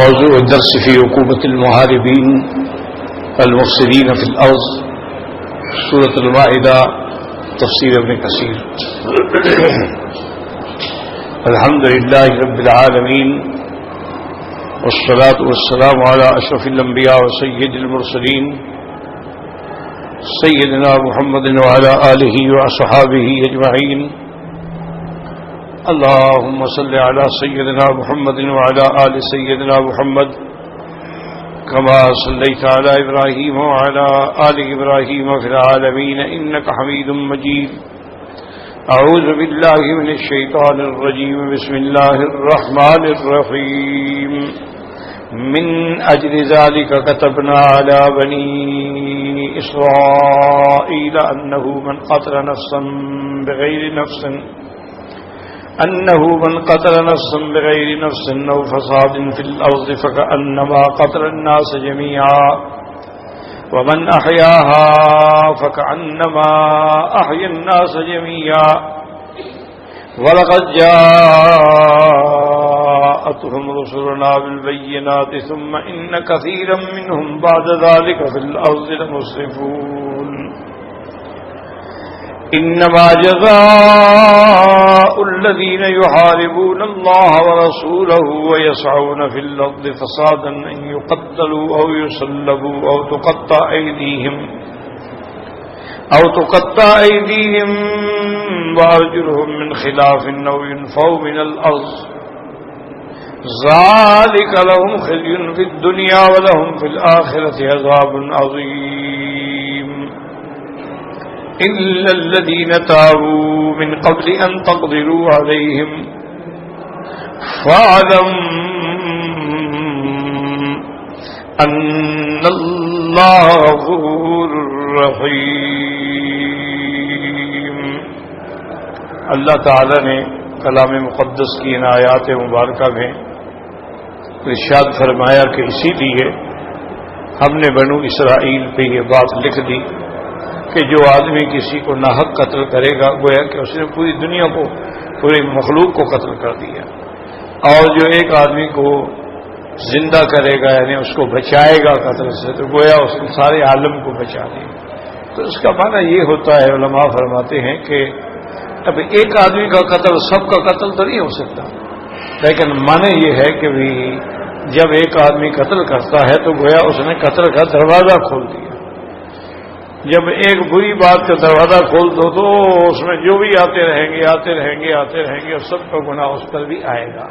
موضوع الدرس في عقوبة المحاربين المفسدين في الأرض، سورة المائدة، تفسير ابن كثير. الحمد لله رب العالمين، والصلاة والسلام على أشرف الأنبياء وسيد المرسلين سيدنا محمد وعلى آله وأصحابه أجمعين. اللهم صل على سيدنا محمد وعلى آل سيدنا محمد كما صليت على إبراهيم وعلى آل إبراهيم في العالمين إنك حميد مجيد. أعوذ بالله من الشيطان الرجيم. بسم الله الرحمن الرحيم. من أجل ذلك كتبنا على بني إسرائيل أنه من قتل نفسا بغير نفس أو فساد في الأرض فكأنما قتل الناس جميعا ومن أحياها فكأنما أحيا الناس جميعا ولقد جاءتهم رسلنا بالبينات ثم إن كثيرا منهم بعد ذلك في الأرض لمسرفون. إنما جزاء الذين يحاربون الله ورسوله ويسعون في الأرض فسادا أن يقتلوا أو يصلبوا أو تقطع أيديهم وأرجلهم من خلاف أو ينفوا من الأرض ذلك لهم خزي في الدنيا ولهم في الآخرة عذاب عظيم. إلا الذين تابوا من قبل أن تقدروا عليهم فاعلم أن الله غفور رحيم. اللہ تعالی نے کلام مقدس کی ان آیات مبارکہ میں ارشاد فرمایا کہ اسی لیے ہم نے بنو اسرائیل پہ یہ بات لکھ دی کہ جو آدمی کسی کو ناحق قتل کرے گا گویا کہ اس نے پوری دنیا کو، پوری مخلوق کو قتل کر دیا، اور جو ایک آدمی کو زندہ کرے گا یعنی اس کو بچائے گا قتل سے تو گویا اس نے سارے عالم کو بچا دیا. تو اس کا معنی یہ ہوتا ہے، علماء فرماتے ہیں کہ اب ایک آدمی کا قتل سب کا قتل تو نہیں ہو سکتا، لیکن معنی یہ ہے کہ بھی جب ایک آدمی قتل کرتا ہے تو گویا اس نے قتل کا دروازہ کھول دیا. جب ایک بری بات کا دروازہ کھول دو تو اس میں جو بھی آتے رہیں گے اور سب کا گناہ اس پر بھی آئے گا.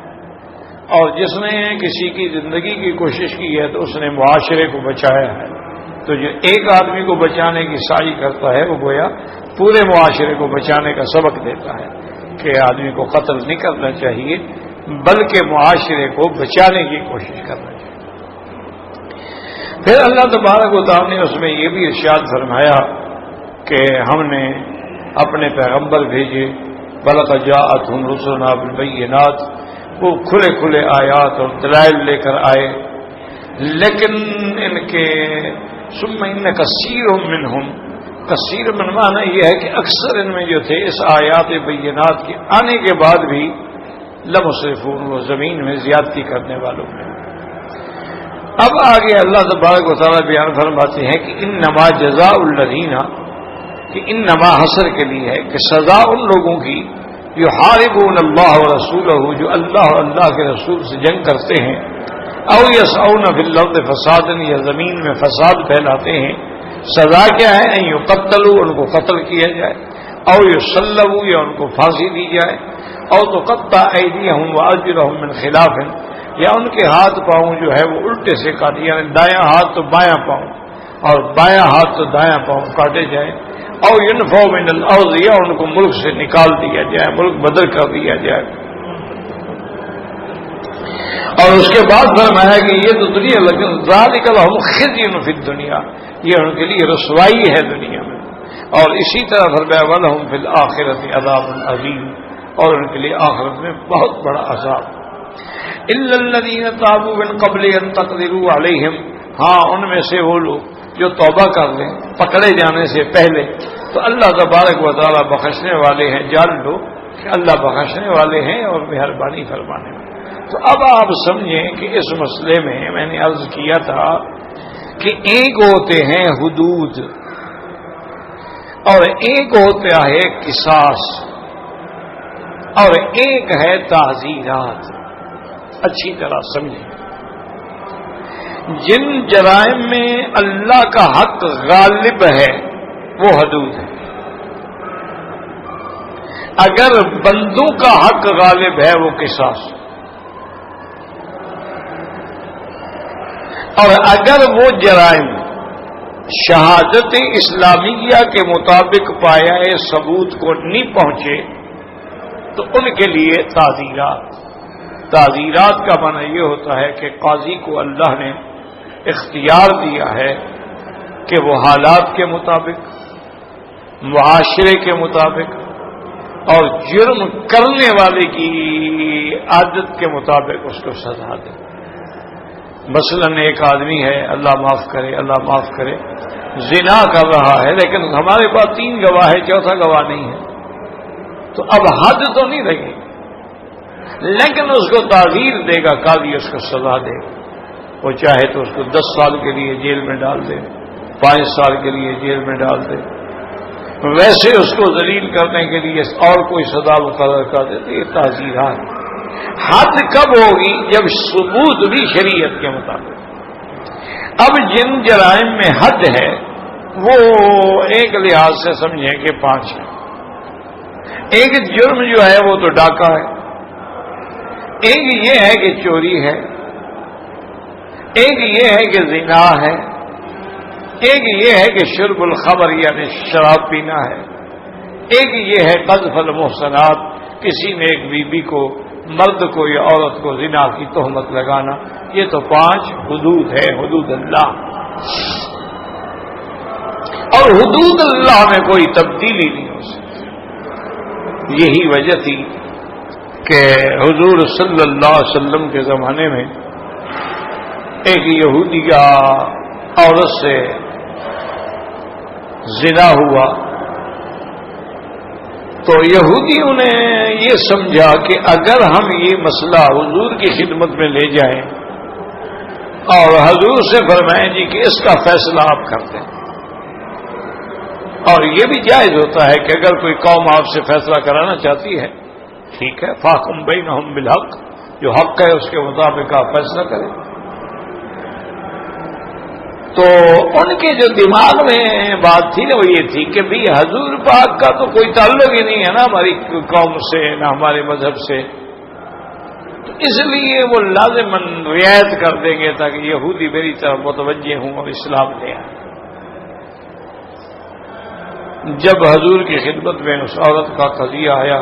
اور جس نے کسی کی زندگی کی کوشش کی ہے تو اس نے معاشرے کو بچایا ہے. تو جو ایک آدمی کو بچانے کی سعی کرتا ہے وہ گویا پورے معاشرے کو بچانے کا سبق دیتا ہے کہ آدمی کو قتل نہیں کرنا چاہیے بلکہ معاشرے کو بچانے کی کوشش کرنا چاہیے. پھر اللہ تبارک و تعالی نے اس میں یہ بھی ارشاد فرمایا کہ ہم نے اپنے پیغمبر بھیجے، بلقد جاءتهم رسلنا بالبينات، وہ کھلے کھلے آیات اور دلائل لے کر آئے، لیکن ان کے ثم ان کثیر منہم، کثیر من معنی یہ ہے کہ اکثر ان میں جو تھے اس آیات بینات کے آنے کے بعد بھی لمسرفون، وہ زمین میں زیادتی کرنے والوں میں. اب آگے اللہ تبارک و تعالیٰ بیان فرماتے ہیں کہ انما جزاء الذین، کہ انما حصر کے لیے ہے کہ سزا ان لوگوں کی یحاربون اللہ ورسولہ، جو اللہ اور اللہ کے رسول سے جنگ کرتے ہیں، او یسعون فی الارض فسادا، یا زمین میں فساد پھیلاتے ہیں. سزا کیا ہے؟ ان یقتلوا، ان کو قتل کیا جائے، او یصلبوا، یا ان کو پھانسی دی جائے، او تقطع ایدیہم وارجلہم من خلاف، یا ان کے ہاتھ پاؤں جو ہے وہ الٹے سے کاٹے، یعنی دایاں ہاتھ تو بایاں پاؤں اور بایاں ہاتھ تو دایاں پاؤں کاٹے جائیں. او ينفوا من الارض، یا ان کو ملک سے نکال دیا جائے، ملک بدر کر دیا جائے. اور اس کے بعد فرمایا کہ یہ تو دنیا، لیکن ذالک لهم خزي في الدنيا، یہ ان کے لیے رسوائی ہے دنیا میں. اور اسی طرح فرمایا ولهم في الآخرة عذاب عظیم، اور ان کے لیے آخرت میں بہت بڑا عذاب. الا الذين تابوا من قبل ان تقدروا عليهم، ہاں ان میں سے وہ لوگ جو توبہ کر لیں پکڑے جانے سے پہلے، تو اللہ تبارک و تعالیٰ بخشنے والے ہیں. جان لو کہ اللہ بخشنے والے ہیں اور مہربانی فرمانے والے. تو اب آپ سمجھیں کہ اس مسئلے میں نے عرض کیا تھا کہ ایک ہوتے ہیں حدود اور ایک ہوتا ہے قصاص اور ایک ہے تعزیرات. اچھی طرح سمجھیں. جن جرائم میں اللہ کا حق غالب ہے وہ حدود ہے. اگر بندوں کا حق غالب ہے وہ قصاص. اور اگر وہ جرائم شہادت اسلامیہ کے مطابق پایا ثبوت کو نہیں پہنچے تو ان کے لیے تعزیرات. تعزیرات کا معنی یہ ہوتا ہے کہ قاضی کو اللہ نے اختیار دیا ہے کہ وہ حالات کے مطابق معاشرے کے مطابق اور جرم کرنے والے کی عادت کے مطابق اس کو سزا دے. مثلا ایک آدمی ہے، اللہ معاف کرے اللہ معاف کرے، زنا کر رہا ہے لیکن ہمارے پاس 3 گواہ ہے، چوتھا گواہ نہیں ہے، تو اب حد تو نہیں لگے لیکن اس کو تعزیر دے گا قاضی، اس کو سزا دے گا. وہ چاہے تو اس کو 10 سال کے لیے جیل میں ڈال دے، 5 سال کے لیے جیل میں ڈال دے، ویسے اس کو ذلیل کرنے کے لیے اور کوئی سزا مقرر کر دے. تو یہ تعزیرات. حد کب ہوگی؟ جب ثبوت بھی شریعت کے مطابق. اب جن جرائم میں حد ہے وہ ایک لحاظ سے سمجھیں کہ 5 ہیں. ایک جرم جو ہے وہ تو ڈاکہ ہے، ایک یہ ہے کہ چوری ہے، ایک یہ ہے کہ زنا ہے، ایک یہ ہے کہ شرب الخمر یعنی شراب پینا ہے، ایک یہ ہے قذف المحصنات، کسی نے ایک بیوی کو، مرد کو یا عورت کو زنا کی تہمت لگانا. یہ تو 5 حدود ہے، حدود اللہ. اور حدود اللہ میں کوئی تبدیلی نہیں ہو سکتی. یہی وجہ تھی کہ حضور صلی اللہ علیہ وسلم کے زمانے میں ایک یہودیہ عورت سے زنا ہوا تو یہودیوں نے یہ سمجھا کہ اگر ہم یہ مسئلہ حضور کی خدمت میں لے جائیں اور حضور سے فرمائیں جی کہ اس کا فیصلہ آپ کرتے ہیں، اور یہ بھی جائز ہوتا ہے کہ اگر کوئی قوم آپ سے فیصلہ کرانا چاہتی ہے، ٹھیک ہے، فاحکم بینہم بالحق، جو حق ہے اس کے مطابق آپ فیصلہ کریں. تو ان کے جو دماغ میں بات تھی نا وہ یہ تھی کہ بھی حضور پاک کا تو کوئی تعلق ہی نہیں ہے نا ہماری قوم سے، نہ ہمارے مذہب سے، تو اس لیے وہ لازماً رعایت کر دیں گے تاکہ یہودی میری طرف متوجہ ہوں اور اسلام لے آئیں. جب حضور کی خدمت میں اس عورت کا قضیہ آیا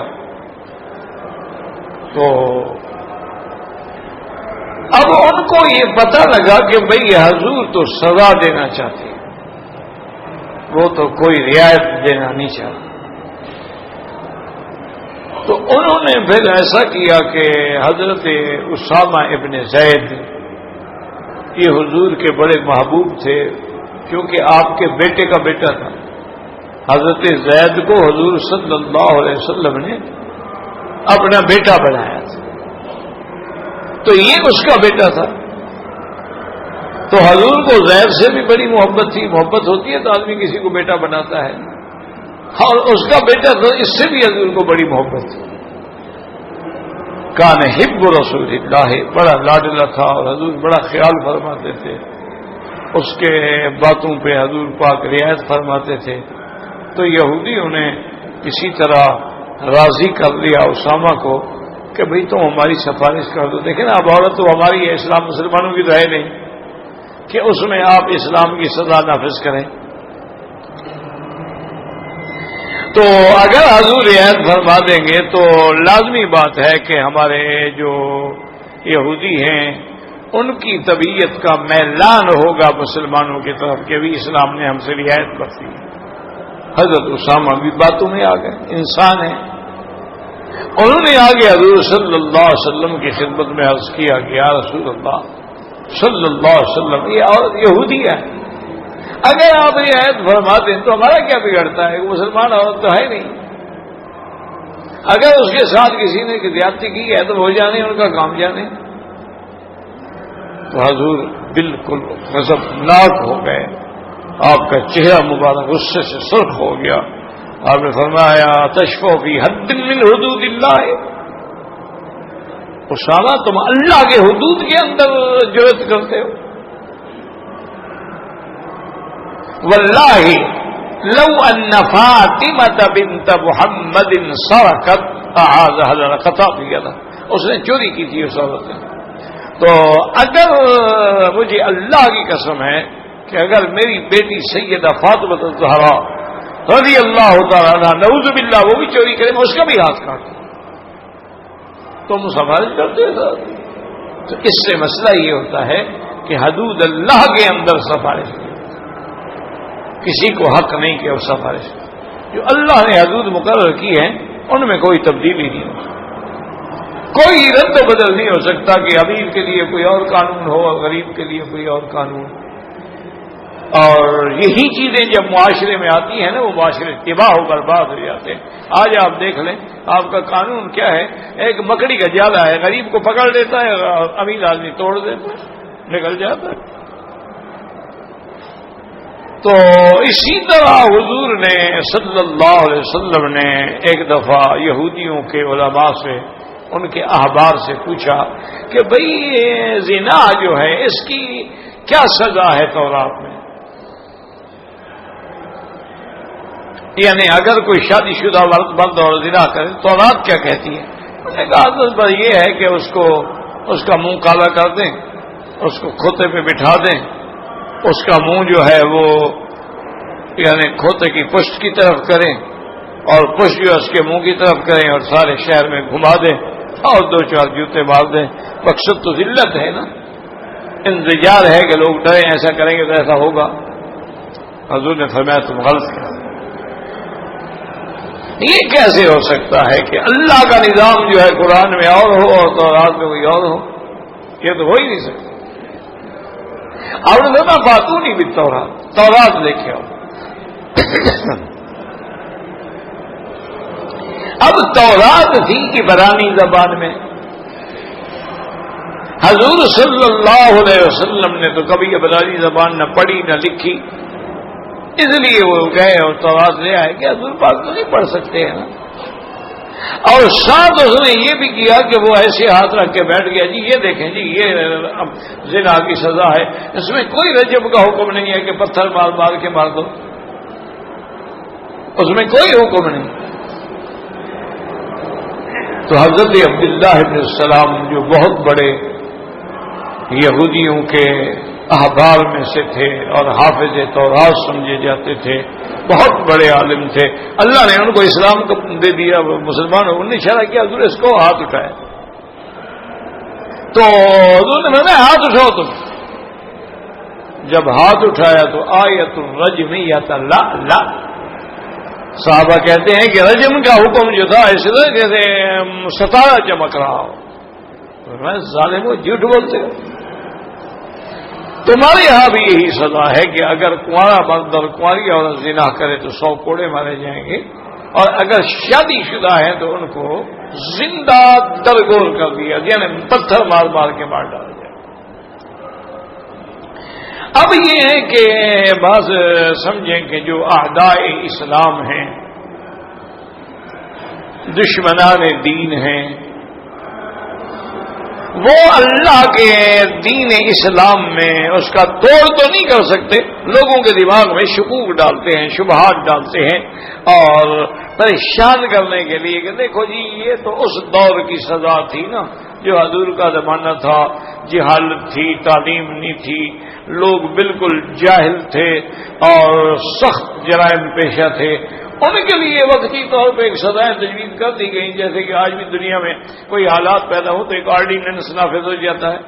تو اب ان کو یہ پتہ لگا کہ بھئی حضور تو سزا دینا چاہتے ہیں، وہ تو کوئی رعایت دینا نہیں چاہتے. تو انہوں نے پھر ایسا کیا کہ حضرت اسامہ ابن زید، یہ حضور کے بڑے محبوب تھے کیونکہ آپ کے بیٹے کا بیٹا تھا. حضرت زید کو حضور صلی اللہ علیہ وسلم نے اپنا بیٹا بنایا تھا، تو یہ اس کا بیٹا تھا. تو حضور کو زید سے بھی بڑی محبت تھی. محبت ہوتی ہے تو آدمی کسی کو بیٹا بناتا ہے، اور اس کا بیٹا تھا، اس سے بھی حضور کو بڑی محبت تھی. کان حب رسول اللہ، بڑا لاڈلا تھا اور حضور بڑا خیال فرماتے تھے، اس کے باتوں پہ حضور پاک رعایت فرماتے تھے. تو یہودیوں نے کسی طرح راضی کر لیا اسامہ کو کہ بھئی تم ہماری سفارش کر دو. دیکھیں نا، اب عورت تو ہماری ہے، اسلام مسلمانوں کی تو ہے نہیں کہ اس میں آپ اسلام کی سزا نافذ کریں. تو اگر حضور رعایت فرما دیں گے تو لازمی بات ہے کہ ہمارے جو یہودی ہیں ان کی طبیعت کا میلان ہوگا مسلمانوں کی طرف کہ بھی اسلام نے ہم سے رعایت برتی. حضرت اسامہ بھی باتوں میں آ گئے، انسان ہیں. انہوں نے آگے حضور صلی اللہ علیہ وسلم کی خدمت میں عرض کیا کہ یا رسول اللہ صلی اللہ علیہ وسلم، یہ عورت یہودی ہے، اگر آپ رعایت فرما دیں تو ہمارا کیا بگڑتا ہے؟ مسلمان عورت تو ہے نہیں. اگر اس کے ساتھ کسی نے زیادتی کی ہے تو وہ جانے، ان کا کام جانے۔ تو حضور بالکل غضبناک ہو گئے، آپ کا چہرہ مبارک غصے سے سرخ ہو گیا۔ آپ نے فرمایا تشفو فی حد من حدود اللہ، اسامہ تم اللہ کے حدود کے اندر جرأت کرتے ہو؟ واللہ لو ان فاطمہ بنت محمد سرقت اعاذها لقطعت یدها، اس نے چوری کی تھی اس عورت نے، تو اگر مجھے اللہ کی قسم ہے کہ اگر میری بیٹی سیدہ فاطمہ الزہرا رضی اللہ تعالیٰ عنہا نعوذ باللہ وہ بھی چوری کرے، میں اس کا بھی ہاتھ کاٹوں، تم سفارش کرتے ہو؟ تو اس سے مسئلہ یہ ہوتا ہے کہ حدود اللہ کے اندر سفارش کسی کو حق نہیں کہ وہ سفارش، جو اللہ نے حدود مقرر کی ہیں ان میں کوئی تبدیلی نہیں ہو سکتی، کوئی رد و بدل نہیں ہو سکتا کہ امیر کے لیے کوئی اور قانون ہو اور غریب کے لیے کوئی اور قانون۔ اور یہی چیزیں جب معاشرے میں آتی ہیں نا، وہ معاشرے تباہ و برباد ہو جاتے ہیں۔ آج آپ دیکھ لیں آپ کا قانون کیا ہے، ایک مکڑی کا جالا ہے، غریب کو پکڑ لیتا ہے، امیر آدمی توڑ دیتا ہے، نکل جاتا ہے۔ تو اسی طرح حضور نے صلی اللہ علیہ وسلم نے ایک دفعہ یہودیوں کے علماء سے، ان کے احبار سے پوچھا کہ بھئی زنا جو ہے اس کی کیا سزا ہے تورات میں؟ یعنی اگر کوئی شادی شدہ مرد اور زنا کرے تورات کیا کہتی ہے؟ انہوں نے کہا بس یہ ہے کہ اس کا منہ کالا کر دیں، اس کو کھوتے پہ بٹھا دیں، اس کا منہ جو ہے وہ یعنی کھوتے کی پشت کی طرف کریں اور پشت جو اس کے منہ کی طرف کریں اور سارے شہر میں گھما دیں اور 2-4 جوتے مار دیں۔ مقصد تو ذلت ہے نا، انزجار ہے کہ لوگ ڈریں ایسا کریں گے تو ایسا ہوگا۔ حضور نے فرمایا تم غلط کیا، یہ کیسے ہو سکتا ہے کہ اللہ کا نظام جو ہے قرآن میں اور ہو اور تورات میں کوئی اور ہو؟ یہ تو ہو ہی نہیں سکتا۔ اور نہ باتونی بھی تورات لے کے آؤ۔ اب تورات تھی عبرانی زبان میں، حضور صلی اللہ علیہ وسلم نے تو کبھی عبرانی زبان نہ پڑھی نہ لکھی، اس لیے وہ گئے اور تورات لے آئے کہ حضور پاک تو نہیں پڑھ سکتے ہیں نا۔ اور ساتھ اس نے یہ بھی کیا کہ وہ ایسے ہاتھ رکھ کے بیٹھ گیا، جی یہ دیکھیں جی یہ زنا کی سزا ہے، اس میں کوئی رجم کا حکم نہیں ہے کہ پتھر مار مار کے مار دو، اس میں کوئی حکم نہیں۔ تو حضرت عبداللہ ابن السلام جو بہت بڑے یہودیوں کے احبار میں سے تھے اور حافظ تورات سمجھے جاتے تھے، بہت بڑے عالم تھے، اللہ نے ان کو اسلام کو دے دیا، مسلمان ہو، انہوں نے اشارہ کیا حضور اس کو ہاتھ اٹھائے، تو حضور نے فرمایا ہاتھ اٹھاؤ تم۔ جب ہاتھ اٹھایا تو آیت الرجم یا لا، صحابہ کہتے ہیں کہ رجم کا حکم جو تھا اس طرح جیسے ستارہ چمک رہا ہو۔ میں ظالم ہوں، جھوٹ بولتے ہو، تمہارے یہاں بھی یہی سزا ہے کہ اگر کنوارا مرد اور کنواری عورت زنا کرے تو 100 کوڑے مارے جائیں گے، اور اگر شادی شدہ ہیں تو ان کو زندہ درگور کر دیا، یعنی پتھر مار مار کے مار ڈالا جائے۔ اب یہ ہے کہ بعض سمجھیں کہ جو اعداء اسلام ہیں، دشمنان دین ہیں، وہ اللہ کے دین اسلام میں اس کا توڑ تو نہیں کر سکتے، لوگوں کے دماغ میں شکوک ڈالتے ہیں، شبہات ڈالتے ہیں اور پریشان کرنے کے لیے کہ دیکھو جی یہ تو اس دور کی سزا تھی نا جو حضور کا زمانہ تھا، جہالت تھی، تعلیم نہیں تھی، لوگ بالکل جاہل تھے اور سخت جرائم پیشہ تھے، ان کے لیے وقتی طور پہ ایک سزائیں تجویز کر دی گئی، جیسے کہ آج بھی دنیا میں کوئی حالات پیدا ہو تو ایک آرڈیننس نافذ ہو جاتا ہے،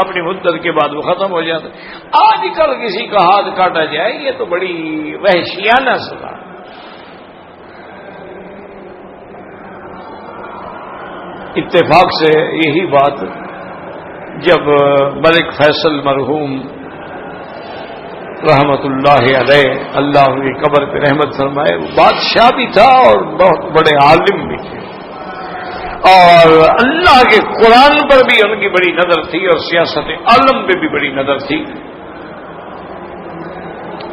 اپنی مدت کے بعد وہ ختم ہو جاتا ہے۔ آج کل کسی کا ہاتھ کاٹا جائے یہ تو بڑی وحشیانہ سزا ہے۔ اتفاق سے یہی بات جب ملک فیصل مرحوم رحمت اللہ علیہ، اللہ کی قبر پہ رحمت فرمائے، وہ بادشاہ بھی تھا اور بہت بڑے عالم بھی تھے، اور اللہ کے قرآن پر بھی ان کی بڑی نظر تھی اور سیاست عالم پہ بھی بڑی نظر تھی.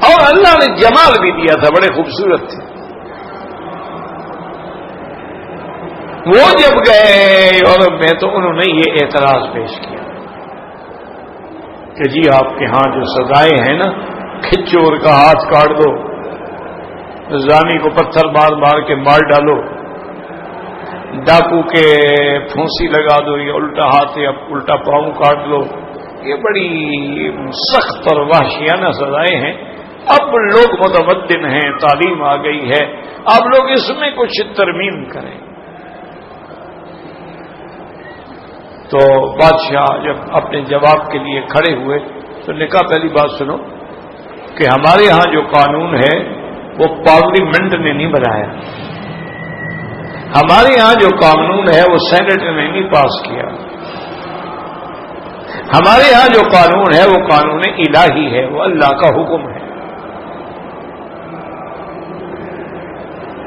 اور اللہ نے جمال بھی دیا تھا، بڑے خوبصورت تھے. وہ جب گئے یورپ میں تو انہوں نے یہ اعتراض پیش کیا کہ جی آپ کے ہاں جو سزائیں ہیں نا، کھچور کا ہاتھ کاٹ دو، زانی کو پتھر مار مار کے مار ڈالو، ڈاکو کے پھانسی لگا دو، یا الٹا ہاتھ یا الٹا پاؤں کاٹ لو، یہ بڑی سخت اور وحشیانہ سزائیں ہیں. اب لوگ متمدن ہیں، تعلیم آ گئی ہے، اب لوگ اس میں کچھ ترمیم کریں. تو بادشاہ جب اپنے جواب کے لیے کھڑے ہوئے تو نے کہا پہلی بات سنو کہ ہمارے ہاں جو قانون ہے وہ پارلیمنٹ نے نہیں بنایا، ہمارے ہاں جو قانون ہے وہ سینٹ نے نہیں پاس کیا، ہمارے ہاں جو قانون ہے وہ قانون الہی ہے، وہ اللہ کا حکم ہے.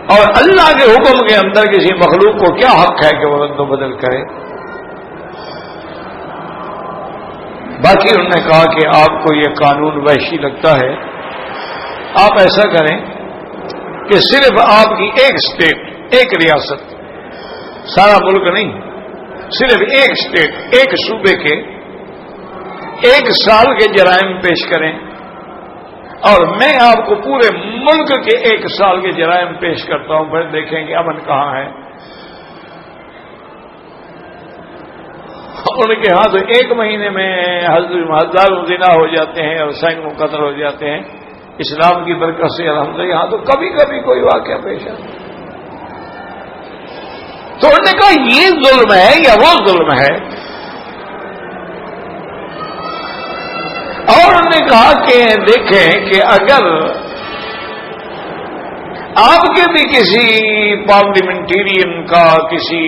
اور اللہ کے حکم کے اندر کسی مخلوق کو کیا حق ہے کہ وہ رد و بدل کرے؟ باقی انہوں نے کہا کہ آپ کو یہ قانون وحشی لگتا ہے، آپ ایسا کریں کہ صرف آپ کی ایک اسٹیٹ، ایک ریاست، سارا ملک نہیں، صرف ایک اسٹیٹ، ایک صوبے کے 1 سال کے جرائم پیش کریں، اور میں آپ کو پورے ملک کے 1 سال کے جرائم پیش کرتا ہوں، پھر دیکھیں گے امن کہاں ہے. ان کے ہاں تو 1 مہینے میں ہزاروں زنا ہو جاتے ہیں اور سینکڑوں قتل ہو جاتے ہیں. اسلام کی برکت سے الحمدللہ یہاں تو کبھی کبھی کوئی واقعہ پیش آتا. تو انہوں نے کہا یہ ظلم ہے یا وہ ظلم ہے؟ اور انہوں نے کہا کہ دیکھیں کہ اگر آپ کے بھی کسی پارلیمنٹیرین کا، کسی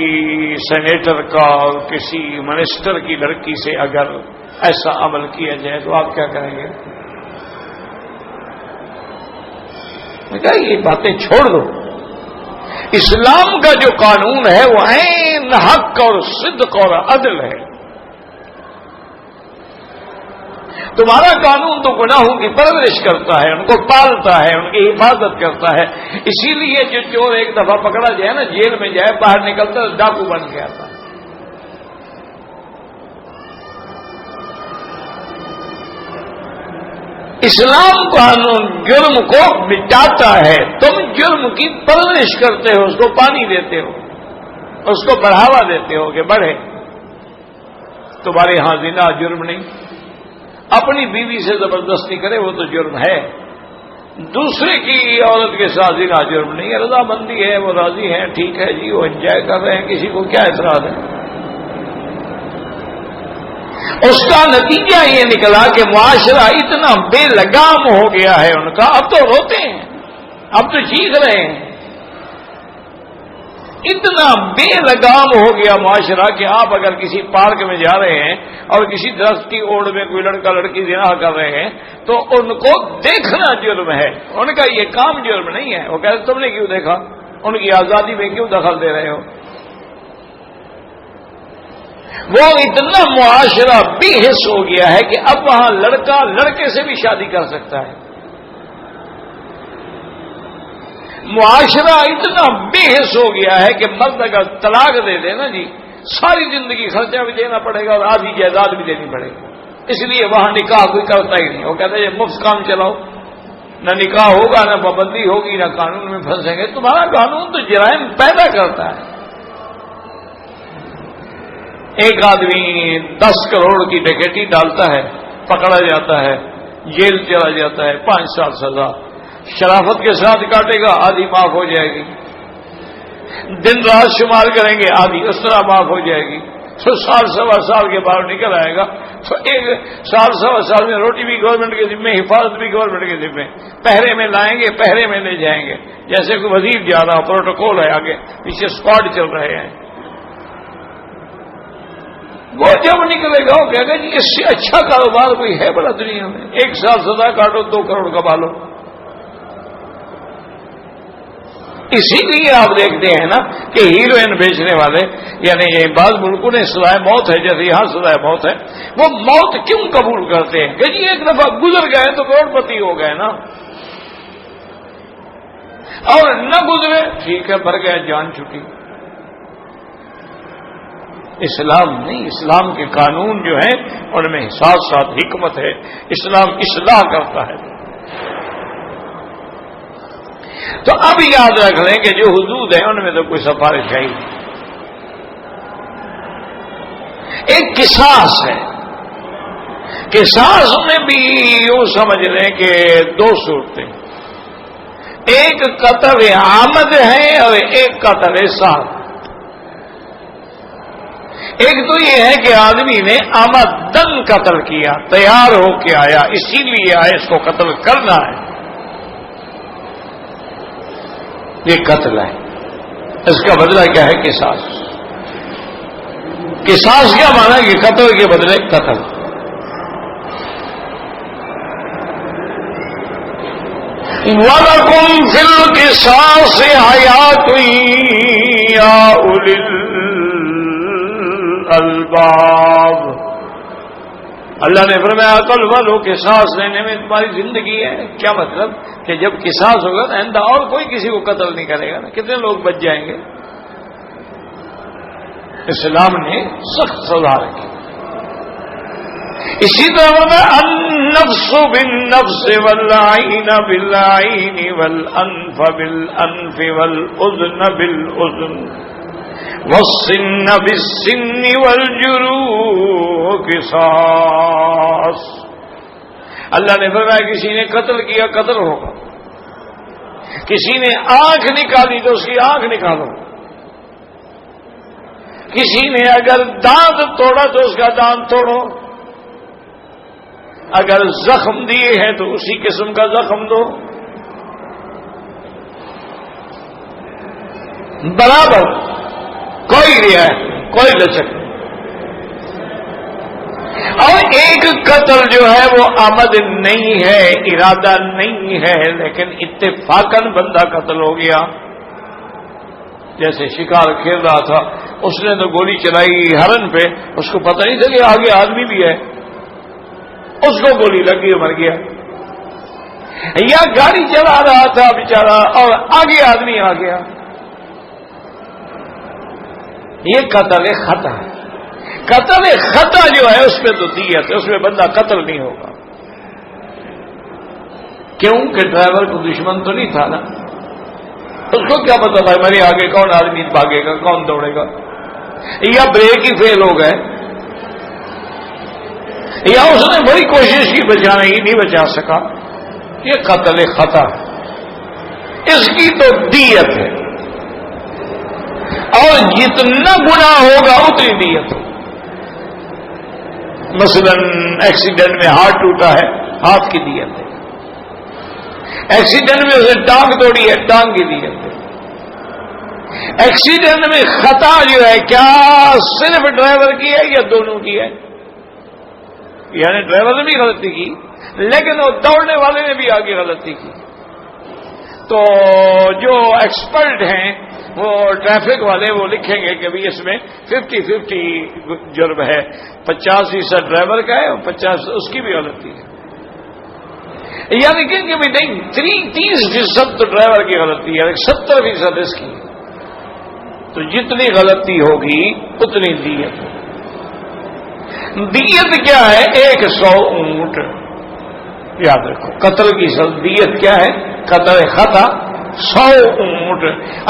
سینیٹر کا، کسی منسٹر کی لڑکی سے اگر ایسا عمل کیا جائے تو آپ کیا کریں گے؟ میں کہا یہ باتیں چھوڑ دو، اسلام کا جو قانون ہے وہ عین حق اور صدق اور عدل ہے. تمہارا قانون تو گناہوں کی پرورش کرتا ہے، ان کو پالتا ہے، ان کی حفاظت کرتا ہے. اسی لیے جو چور ایک دفعہ پکڑا جائے نا، جیل میں جائے، باہر نکلتا ڈاکو بن گیا تھا. اسلام قانون جرم کو مٹاتا ہے، تم جرم کی پرورش کرتے ہو، اس کو پانی دیتے ہو، اس کو بڑھاوا دیتے ہو کہ بڑھے. تمہارے ہاں زنا جرم نہیں، اپنی بیوی سے زبردستی کرے وہ تو جرم ہے، دوسرے کی عورت کے ساتھ زنا جرم نہیں ہے. رضامندی ہے، وہ راضی ہیں، ٹھیک ہے جی، وہ انجوائے کر رہے ہیں، کسی کو کیا اعتراض ہے؟ اس کا نتیجہ یہ نکلا کہ معاشرہ اتنا بے لگام ہو گیا ہے ان کا، اب تو روتے ہیں، اب تو چیخ رہے ہیں. اتنا بے لگام ہو گیا معاشرہ کہ آپ اگر کسی پارک میں جا رہے ہیں اور کسی درخت کی اوڑ میں کوئی لڑکا لڑکی زنا کر رہے ہیں تو ان کو دیکھنا جرم ہے، ان کا یہ کام جرم نہیں ہے. وہ کہتے تم نے کیوں دیکھا، ان کی آزادی میں کیوں دخل دے رہے ہو؟ وہ اتنا معاشرہ بے حس ہو گیا ہے کہ اب وہاں لڑکا لڑکے سے بھی شادی کر سکتا ہے. معاشرہ اتنا بے حس ہو گیا ہے کہ مرد اگر طلاق دے دے نا جی، ساری زندگی خرچہ بھی دینا پڑے گا اور آدھی جائیداد بھی دینی پڑے گی. اس لیے وہاں نکاح کوئی کرتا ہی نہیں. وہ کہتے ہیں مفت کام چلاؤ، نہ نکاح ہوگا، نہ پابندی ہوگی، نہ قانون میں پھنسیں گے. تمہارا قانون تو جرائم پیدا کرتا ہے. ایک آدمی 10 کروڑ کی ڈکیتی ڈالتا ہے، پکڑا جاتا ہے، جیل چلا جاتا ہے، 5 سال سزا. شرافت کے ساتھ کاٹے گا، آدھی معاف ہو جائے گی. دن رات شمار کریں گے، آدھی اس طرح معاف ہو جائے گی. تو 1.25 سال کے بعد نکل آئے گا تو 1.25 سال میں روٹی بھی گورنمنٹ کے ذمے، حفاظت بھی گورنمنٹ کے ذمے. پہرے میں لائیں گے، پہرے میں لے جائیں گے، جیسے کوئی وزیر جا رہا، پروٹوکول ہے، آگے پیچھے اسکواڈ چل رہے ہیں. وہ جب نکلے گا وہ کہے گا جی اس سے اچھا کاروبار کوئی ہے بڑا دنیا میں؟ 1 سال سزا کاٹو، 2 کروڑ کما لو. اسی لیے آپ دیکھتے ہیں نا کہ ہیروئن بیچنے والے یعنی بعض ملکوں نے سزائے موت ہے، جیسے یہاں سزائے موت ہے، وہ موت کیوں قبول کرتے ہیں کہ جی ایک دفعہ گزر گئے تو کروڑ پتی ہو گئے نا، اور نہ گزرے ٹھیک ہے مر گئے جان چھٹی۔ اسلام نہیں، اسلام کے قانون جو ہیں ان میں ساتھ ساتھ حکمت ہے، اسلام اصلاح کرتا ہے۔ تو اب یاد رکھ لیں کہ جو حدود ہیں ان میں تو کوئی سفارش ہے ہی نہیں۔ ایک قصاص ہے، قصاص میں بھی یوں سمجھ لیں کہ دو صورتیں، ایک قتل عامد ہے اور ایک قتل سہو۔ ایک تو یہ ہے کہ آدمی نے آمدن قتل کیا، تیار ہو کے آیا، اسی لیے آئے اس کو قتل کرنا ہے، یہ قتل ہے، اس کا بدلہ کیا ہے؟ قصاص۔ قصاص کیا مانا کہ قتل کے بدلے قتل۔ وَلَكُمْ فِي الْقِصَاصِ حَيَاةٌ يَا أُولِي الْأَلْبَابِ، اللہ نے فرمایا عقل والوں قصاص لینے میں تمہاری زندگی ہے۔ کیا مطلب کہ جب قصاص ہوگا تو آئندہ اور کوئی کسی کو قتل نہیں کرے گا نا، کتنے لوگ بچ جائیں گے۔ اسلام نے سخت سزا رکھی۔ اسی طرح النفس بالنفس والعین بالعین والانف بالانف والاذن بالاذن والسن بالسن والجروح قصاص۔ اللہ نے فرمایا کسی نے قتل کیا قتل ہوگا، کسی نے آنکھ نکالی تو اس کی آنکھ نکالو، کسی نے اگر دانت توڑا تو اس کا دانت توڑو، اگر زخم دیے ہیں تو اسی قسم کا زخم دو، برابر، کوئی رعایت نہیں، کوئی لچک نہیں۔ اور ایک قتل جو ہے وہ آمد نہیں ہے، ارادہ نہیں ہے، لیکن اتفاقاً بندہ قتل ہو گیا۔ جیسے شکار کھیل رہا تھا، اس نے تو گولی چلائی ہرن پہ، اس کو پتہ نہیں تھا کہ آگے آدمی بھی ہے، اس کو گولی لگی مر گیا۔ یا گاڑی چلا رہا تھا بیچارہ اور آگے آدمی آ گیا، یہ قتل خطا ہے۔ قتل خطا جو ہے اس پہ تو دیت ہے، اس میں بندہ قتل نہیں ہوگا، کیونکہ ڈرائیور کو دشمن تو نہیں تھا نا، اس کو کیا پتا تھا میرے آگے کون آدمی بھاگے گا کون دوڑے گا، یا بریک ہی فیل ہو گئے، یا اس نے بڑی کوشش کی بچانے کی نہیں بچا سکا، یہ قتل خطا ہے، اس کی تو دیت ہے، اور جتنا گناہ ہوگا اتنی دیت ہوگی۔ مثلا ایکسیڈنٹ میں ہاتھ ٹوٹا ہے، ہاتھ کی دیت ہے، ایکسیڈنٹ میں اسے ٹانگ توڑی ہے، ٹانگ کی دیت ہے، ایکسیڈنٹ میں خطا جو ہے کیا صرف ڈرائیور کی ہے یا دونوں کی ہے؟ یعنی ڈرائیور نے بھی غلطی کی لیکن وہ دوڑنے والے نے بھی آگے غلطی کی۔ تو جو ایکسپرٹ ہیں وہ ٹریفک والے وہ لکھیں گے کہ بھی اس میں 50-50 جرم ہے، 50% ڈرائیور کا ہے اور 50 اس کی بھی غلطی ہے، یعنی کہ بھی نہیں 30% تو ڈرائیور کی غلطی ہے، 70% اس کی، تو جتنی غلطی ہوگی اتنی دیت ہوگی۔ دیت کیا ہے؟ 100 اونٹ، یاد رکھو قتل کی دیت کیا ہے؟ قتل خطا 100 اونٹ۔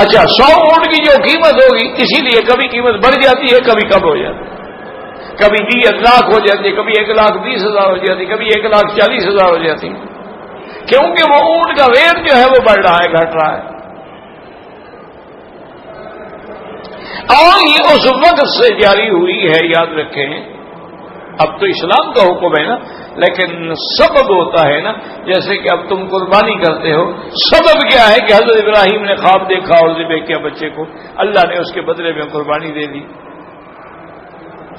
اچھا 100 اونٹ کی جو قیمت ہوگی، اسی لیے کبھی قیمت بڑھ جاتی ہے کبھی کم ہو جاتی ہے، کبھی دیت لاکھ ہو جاتی ہے، کبھی 1,20,000 ہو جاتی ہے، کبھی 1,40,000 ہو جاتی ہے، کیونکہ وہ اونٹ کا ویٹ جو ہے وہ بڑھ رہا ہے گھٹ رہا ہے، اور یہ اس وقت سے جاری ہوئی ہے، یاد رکھیں۔ اب تو اسلام کا حکم ہے نا، لیکن سبب ہوتا ہے نا، جیسے کہ اب تم قربانی کرتے ہو، سبب کیا ہے کہ حضرت ابراہیم نے خواب دیکھا اور ذبح کیا بچے کو، اللہ نے اس کے بدلے میں قربانی دے دی،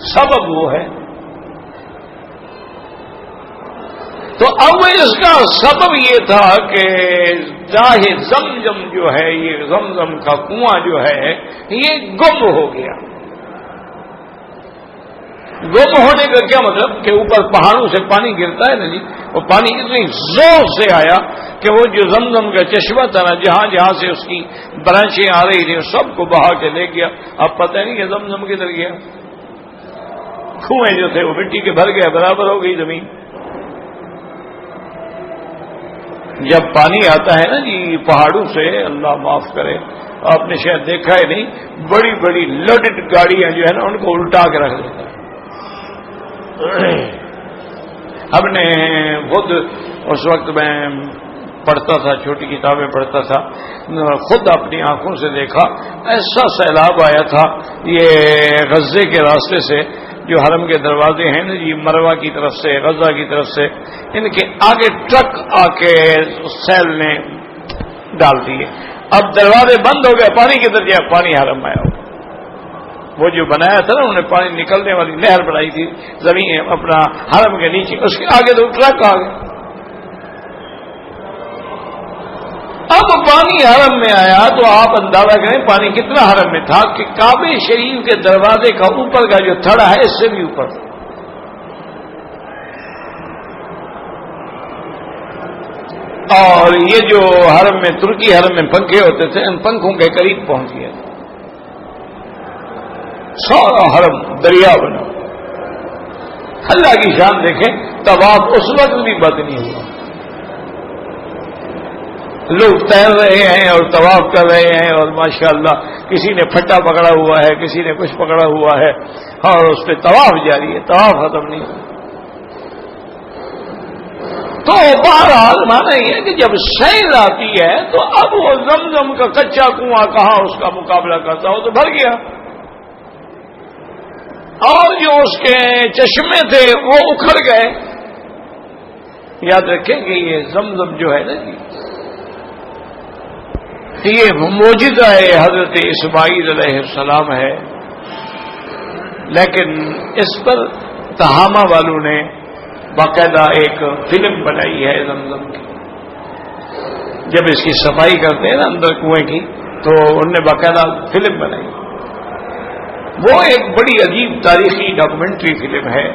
سبب وہ ہے۔ تو اب اس کا سبب یہ تھا کہ راہ زمزم جو ہے، یہ زمزم کا کنواں جو ہے یہ گم ہو گیا۔ گم ہونے کا کیا مطلب کہ اوپر پہاڑوں سے پانی گرتا ہے نا جی، وہ پانی اتنی زور سے آیا کہ وہ جو زمزم کا چشمہ تھا نا، جہاں جہاں سے اس کی برانچیں آ رہی تھی سب کو بہا کے لے گیا۔ اب پتہ نہیں کہ زمزم کدھر گیا، کنویں جو تھے وہ مٹی کے بھر گئے، برابر ہو گئی زمین۔ جب پانی آتا ہے نا جی پہاڑوں سے، اللہ معاف کرے، آپ نے شاید دیکھا ہی نہیں، بڑی بڑی لوڈڈ گاڑیاں جو ہے نا ان کو الٹا کے رکھ دیتا ہے۔ ہم نے خود اس وقت میں پڑھتا تھا، چھوٹی کتابیں پڑھتا تھا، خود اپنی آنکھوں سے دیکھا، ایسا سیلاب آیا تھا یہ غزے کے راستے سے، جو حرم کے دروازے ہیں نا جی مروہ کی طرف سے، غزہ کی طرف سے، ان کے آگے ٹرک آ کے سیل نے ڈال دیے۔ اب دروازے بند ہو گئے، پانی کدھر گیا؟ پانی حرم میں آیا۔ وہ جو بنایا تھا نا انہوں نے، پانی نکلنے والی نہر بنائی تھی زمین اپنا حرم کے نیچے، اس کے آگے تو ٹرک آ گئے۔ اب پانی حرم میں آیا تو آپ اندازہ کریں پانی کتنا حرم میں تھا کہ کعبہ شریف کے دروازے کا اوپر کا جو تھڑا ہے اس سے بھی اوپر۔ اور یہ جو حرم میں، ترکی حرم میں پنکھے ہوتے تھے، ان پنکھوں کے قریب پہنچ گیا، سارا حرم دریا بنا۔ اللہ کی شان دیکھیں، طواف اس وقت بھی بند نہیں ہوا، لوگ تیر رہے ہیں اور طواف کر رہے ہیں، اور ماشاءاللہ کسی نے پھٹا پکڑا ہوا ہے، کسی نے کچھ پکڑا ہوا ہے، اور اس پہ طواف جاری ہے، طواف ختم نہیں ہوا۔ تو بہرحال مانا یہ ہے کہ جب سیل آتی ہے تو اب وہ زمزم کا کچا کنواں کہاں اس کا مقابلہ کرتا ہو، تو بھر گیا، اور جو اس کے چشمے تھے وہ اکھڑ گئے۔ یاد رکھیں کہ یہ زمزم جو ہے نا جی، یہ معجزہ حضرت اسماعیل علیہ السلام ہے، لیکن اس پر تہامہ والوں نے باقاعدہ ایک فلم بنائی ہے زمزم کی۔ جب اس کی صفائی کرتے ہیں نا اندر کنویں کی، تو انہوں نے باقاعدہ فلم بنائی، وہ ایک بڑی عجیب تاریخی ڈاکومنٹری فلم ہے۔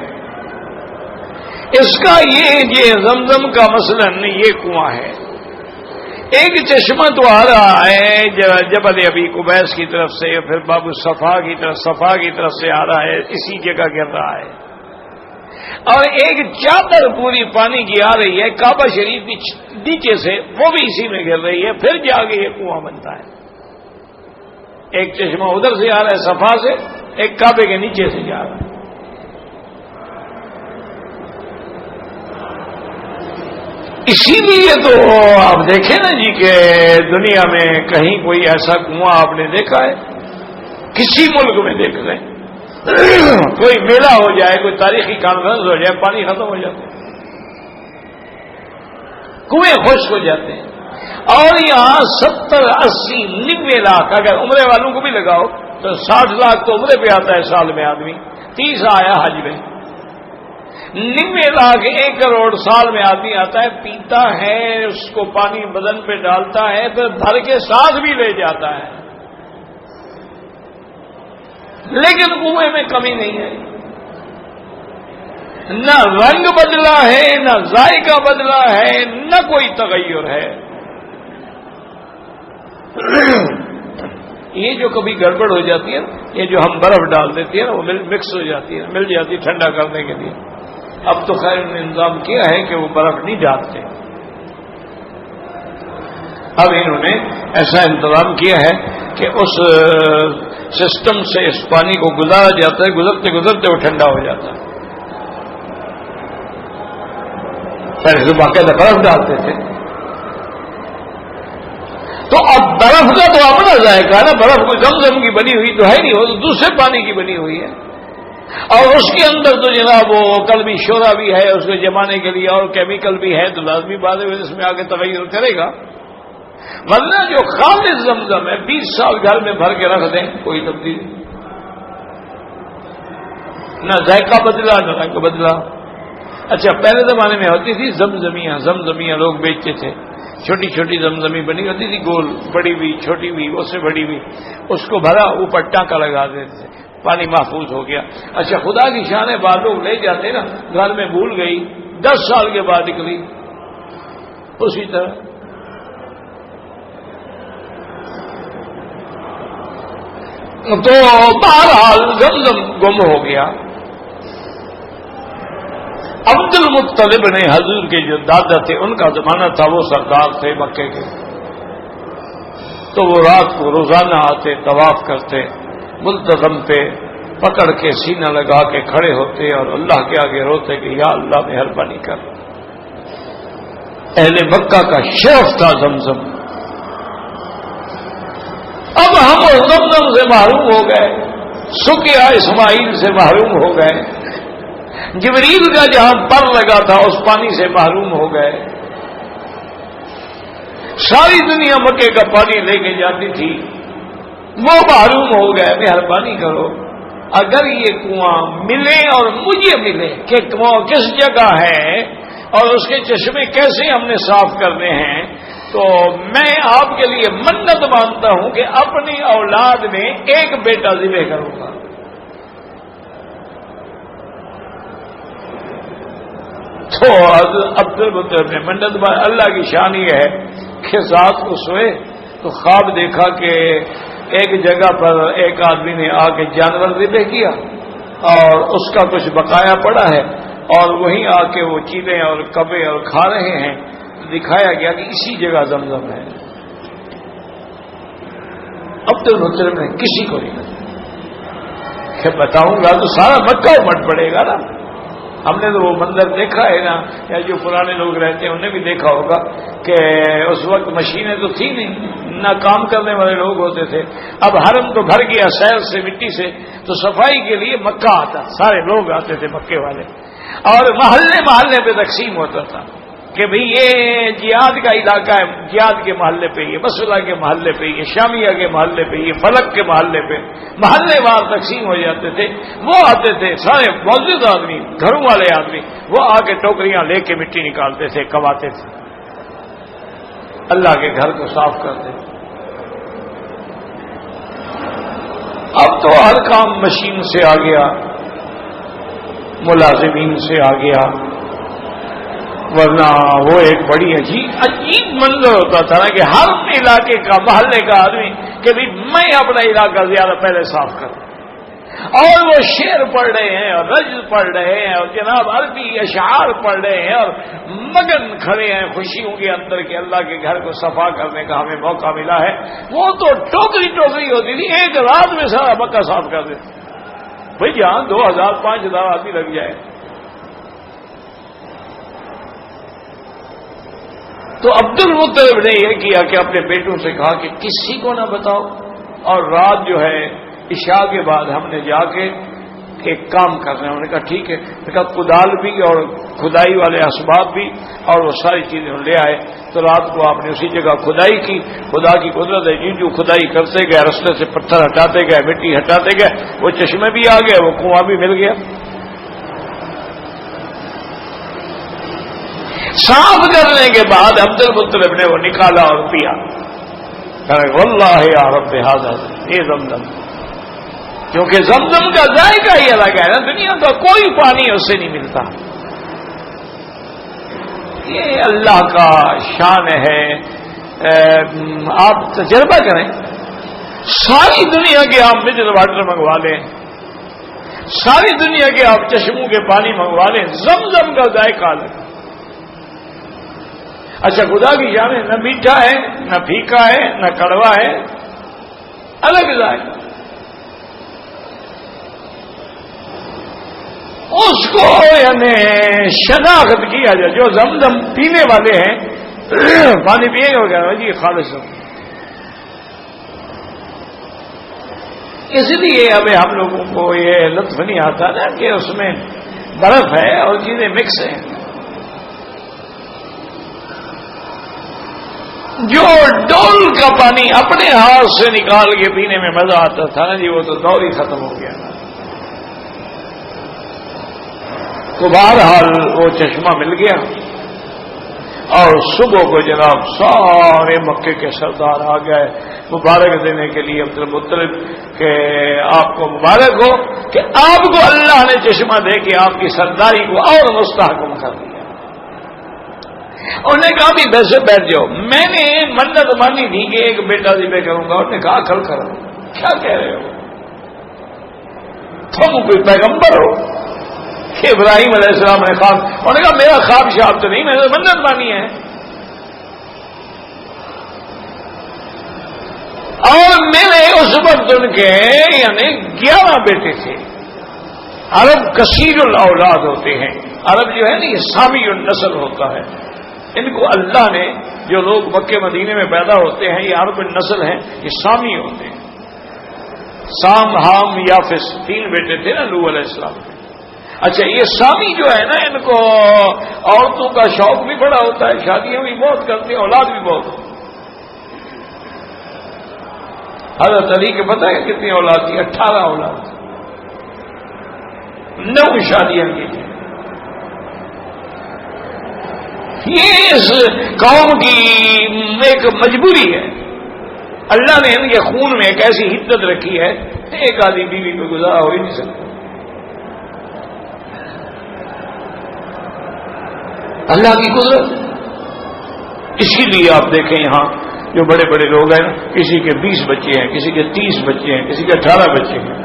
اس کا یہ زمزم کا مثلاً یہ کنواں ہے، ایک چشمہ تو آ رہا ہے جبل ابی قبیس کی طرف سے، پھر باب الصفا کی طرف سے آ رہا ہے، اسی جگہ گر رہا ہے، اور ایک چادر پوری پانی کی آ رہی ہے کعبہ شریف کی نیچے سے، وہ بھی اسی میں گر رہی ہے، پھر جا کے یہ کنواں بنتا ہے۔ ایک چشمہ ادھر سے آ رہا ہے صفا سے، ایک کعبے کے نیچے سے جا رہا ہے۔ اسی لیے تو آپ دیکھیں نا جی کہ دنیا میں کہیں کوئی ایسا کنواں آپ نے دیکھا ہے؟ کسی ملک میں دیکھ لیں، کوئی میلہ ہو جائے، کوئی تاریخی کانفرنس ہو جائے، پانی ختم ہو جاتا ہے، کنویں خشک ہو جاتے ہیں۔ اور یہاں 70-80 90 لاکھ اگر عمرے والوں کو بھی لگاؤ تو 60 لاکھ تو عمرے پہ آتا ہے سال میں آدمی، 30 آیا حج میں، 90 لاکھ 1 کروڑ سال میں آدمی آتا ہے، پیتا ہے، اس کو پانی بدن پہ ڈالتا ہے، پھر بھر کے ساتھ بھی لے جاتا ہے، لیکن کنویں میں کمی نہیں ہے، نہ رنگ بدلا ہے، نہ ذائقہ بدلا ہے، نہ کوئی تغیر ہے۔ یہ جو کبھی گڑبڑ ہو جاتی ہے، یہ جو ہم برف ڈال دیتی ہے نا، وہ مکس ہو جاتی ہے، مل جاتی ہے ٹھنڈا کرنے کے لیے۔ اب تو خیر انہوں نے انتظام کیا ہے کہ وہ برف نہیں ڈالتے، اب انہوں نے ایسا انتظام کیا ہے کہ اس سسٹم سے اس پانی کو گزارا جاتا ہے، گزرتے گزرتے وہ ٹھنڈا ہو جاتا ہے۔ پہلے تو باقاعدہ برف ڈالتے تھے، تو اب برف کا تو اپنا ذائقہ نا، برف کوئی زمزم کی بنی ہوئی تو ہے نہیں، وہ تو دوسرے پانی کی بنی ہوئی ہے، اور اس کے اندر تو جناب وہ قلبی شورا بھی ہے اس کو جمانے کے لیے، اور کیمیکل بھی ہے، تو لازمی بات ہے اس میں آگے تغیر کرے گا، ورنہ جو خالص زمزم ہے 20 سال گھر میں بھر کے رکھ دیں کوئی تبدیلی، نہ ذائقہ بدلا نہ رنگ بدلا۔ اچھا پہلے زمانے میں ہوتی تھی زمزمیاں لوگ بیچتے تھے، چھوٹی چھوٹی زمزمی بنی ہوتی تھی، گول، بڑی بھی چھوٹی بھی اس سے بڑی بھی، اس کو بھرا اوپر ٹانکا لگا دیتے تھے، پانی محفوظ ہو گیا۔ اچھا خدا کی شان ہے، بعد لوگ لے جاتے نا، گھر میں بھول گئی، 10 سال کے بعد نکلی اسی طرح۔ تو بہرحال زمزم گم ہو گیا۔ عبد المطلب نے حضور کے جو دادا تھے ان کا زمانہ تھا، وہ سردار تھے مکے کے، تو وہ رات کو روزانہ آتے، طواف کرتے، ملتزم پہ پکڑ کے سینہ لگا کے کھڑے ہوتے اور اللہ کے آگے روتے کہ یا اللہ مہربانی کر۔ اہل مکہ کا شرف تھا زمزم۔ اب ہم زمزم سے محروم ہو گئے، سقیا اسماعیل سے محروم ہو گئے، جبریل کا جہاں پر لگا تھا اس پانی سے محروم ہو گئے۔ ساری دنیا مکے کا پانی لے کے جاتی تھی، وہ محروم ہو گئے۔ مہربانی کرو، اگر یہ کنواں ملے اور مجھے ملے کہ کنواں کس جگہ ہے اور اس کے چشمے کیسے ہم نے صاف کرنے ہیں، تو میں آپ کے لیے منت مانتا ہوں کہ اپنی اولاد میں ایک بیٹا ذبح کروں گا۔ تو عبد المطلب نے منت مان، اللہ کی شان یہ ہے کہ رات کو سوئے تو خواب دیکھا کہ ایک جگہ پر ایک آدمی نے آ کے جانور ذبح کیا اور اس کا کچھ بقایا پڑا ہے، اور وہیں آ کے وہ چیلیں اور کبے اور کھا رہے ہیں۔ دکھایا گیا کہ اسی جگہ زمزم ہے۔ عبد المطلب نے کسی کو نہیں بتایا کہ بتاؤں گا تو سارا مکہ امٹ پڑے گا نا۔ ہم نے تو وہ منظر دیکھا ہے نا، یا جو پرانے لوگ رہتے ہیں انہوں نے بھی دیکھا ہوگا کہ اس وقت مشینیں تو تھی نہیں، نہ کام کرنے والے لوگ ہوتے تھے۔ اب حرم تو بھر گیا سیل سے، مٹی سے، تو صفائی کے لیے مکہ آتا، سارے لوگ آتے تھے مکے والے، اور محلے محلے پہ تقسیم ہوتا تھا کہ بھئی یہ جہاد کا علاقہ ہے، جہاد کے محلے پہ، یہ مسئلہ کے محلے پہ، یہ شامیہ کے محلے پہ، یہ فلک کے محلے پہ، محلے وار تقسیم ہو جاتے تھے۔ وہ آتے تھے سارے موجود آدمی، گھروں والے آدمی، وہ آ کے ٹوکریاں لے کے مٹی نکالتے تھے، کماتے تھے، اللہ کے گھر کو صاف کرتے تھے۔ اب تو ہر کام مشین سے آ گیا، ملازمین سے آ گیا، ورنہ وہ ایک بڑی عجیب منظر ہوتا تھا نا کہ ہر علاقے کا، محلے کا آدمی کہ بھی میں اپنا علاقہ زیادہ پہلے صاف کروں، اور وہ شعر پڑھ رہے ہیں اور رجز پڑھ رہے ہیں اور جناب عربی اشعار پڑھ رہے ہیں اور مگن کھڑے ہیں خوشیوں کے اندر کہ اللہ کے گھر کو صفا کرنے کا ہمیں موقع ملا ہے۔ وہ تو ٹوکری ٹوکری ہوتی تھی، ایک رات میں سارا مکہ صاف کر دیتے بھائی، جہاں 2000 5000 آدمی لگ جائے۔ تو عبد المطلب نے یہ کیا کہ اپنے بیٹوں سے کہا کہ کسی کو نہ بتاؤ، اور رات جو ہے عشاء کے بعد ہم نے جا کے ایک کام کرنا ہے۔ انہوں نے کہا ٹھیک ہے، کہا کدال بھی اور کھدائی والے اسباب بھی اور وہ ساری چیزیں لے آئے۔ تو رات کو آپ نے اسی جگہ کھدائی کی، خدا کی قدرت ہے، جو کھدائی کرتے گئے، رستے سے پتھر ہٹاتے گئے، مٹی ہٹاتے گئے، وہ چشمے بھی آ گئے، وہ کنواں بھی مل گیا۔ صاف کرنے کے بعد عبد المطلب نے وہ نکالا اور پیا، واللہ یا رب ھذا یہ زمزم، کیونکہ زمزم کا ذائقہ ہی الگ ہے نا، دنیا کا کوئی پانی اس سے نہیں ملتا۔ یہ اللہ کا شان ہے۔ آپ تجربہ کریں، ساری دنیا کے آپ منرل واٹر منگوا لیں، ساری دنیا کے آپ چشموں کے پانی منگوا لیں، زمزم کا ذائقہ الگ۔ اچھا خدا کی شان ہے، نہ میٹھا ہے، نہ پھیکا ہے، نہ کڑوا ہے، الگ ذائقہ۔ اس کو یعنی شناخت کیا جائے، جو زمزم پینے والے ہیں پانی پیے گا وغیرہ جی خالص۔ اس لیے اب ہم لوگوں کو یہ لطف نہیں آتا نا کہ اس میں برف ہے اور چیزیں مکس ہیں۔ جو ڈول کا پانی اپنے ہاتھ سے نکال کے پینے میں مزہ آتا تھا نا جی، وہ تو دور ہی ختم ہو گیا۔ تو بہرحال وہ چشمہ مل گیا، اور صبح کو جناب سارے مکے کے سردار آ گئے مبارک دینے کے لیے عبد المطلب کہ آپ کو مبارک ہو کہ آپ کو اللہ نے چشمہ دے کے آپ کی سرداری کو اور مستحکم کر دیا. انہوں نے کہا بھی ویسے بیٹھ جاؤ, میں نے منت مانی تھی کہ ایک بیٹا ذبح کروں گا. انہوں نے کہا کل کرو. کیا کہہ رہے ہو, تم کوئی پیغمبر ہو کہ ابراہیم علیہ السلام نے خواب. انہوں نے کہا میرا خواب شاب تو نہیں, میں نے منت مانی ہے. اور میرے اس وقت ان کے یعنی 11 بیٹے تھے. عرب کثیر الاولاد ہوتے ہیں. عرب جو ہے نا یہ سامی النسل ہوتا ہے. ان کو اللہ نے جو لوگ مکے مدینے میں پیدا ہوتے ہیں یہ عرب النسل ہیں, یہ سامی ہوتے ہیں. سام حام یافس 3 بیٹے تھے نا نوح علیہ السلام. اچھا یہ سامی جو ہے نا ان کو عورتوں کا شوق بھی بڑا ہوتا ہے, شادیاں بھی بہت کرتے ہیں, اولاد بھی بہت ہوتی. حضرت علی کے پتہ ہے کتنی اولاد تھی؟ 18 اولاد, 9 شادیاں کی تھیں. یہ اس قوم کی ایک مجبوری ہے. اللہ نے ان کے خون میں ایک ایسی حدت رکھی ہے, ایک آدھی بیوی پہ گزارا ہو ہی نہیں سکتا. اللہ کی قدرت. اسی لیے آپ دیکھیں یہاں جو بڑے بڑے لوگ ہیں, کسی کے 20 بچے ہیں, کسی کے 30 بچے ہیں, کسی کے 18 بچے ہیں.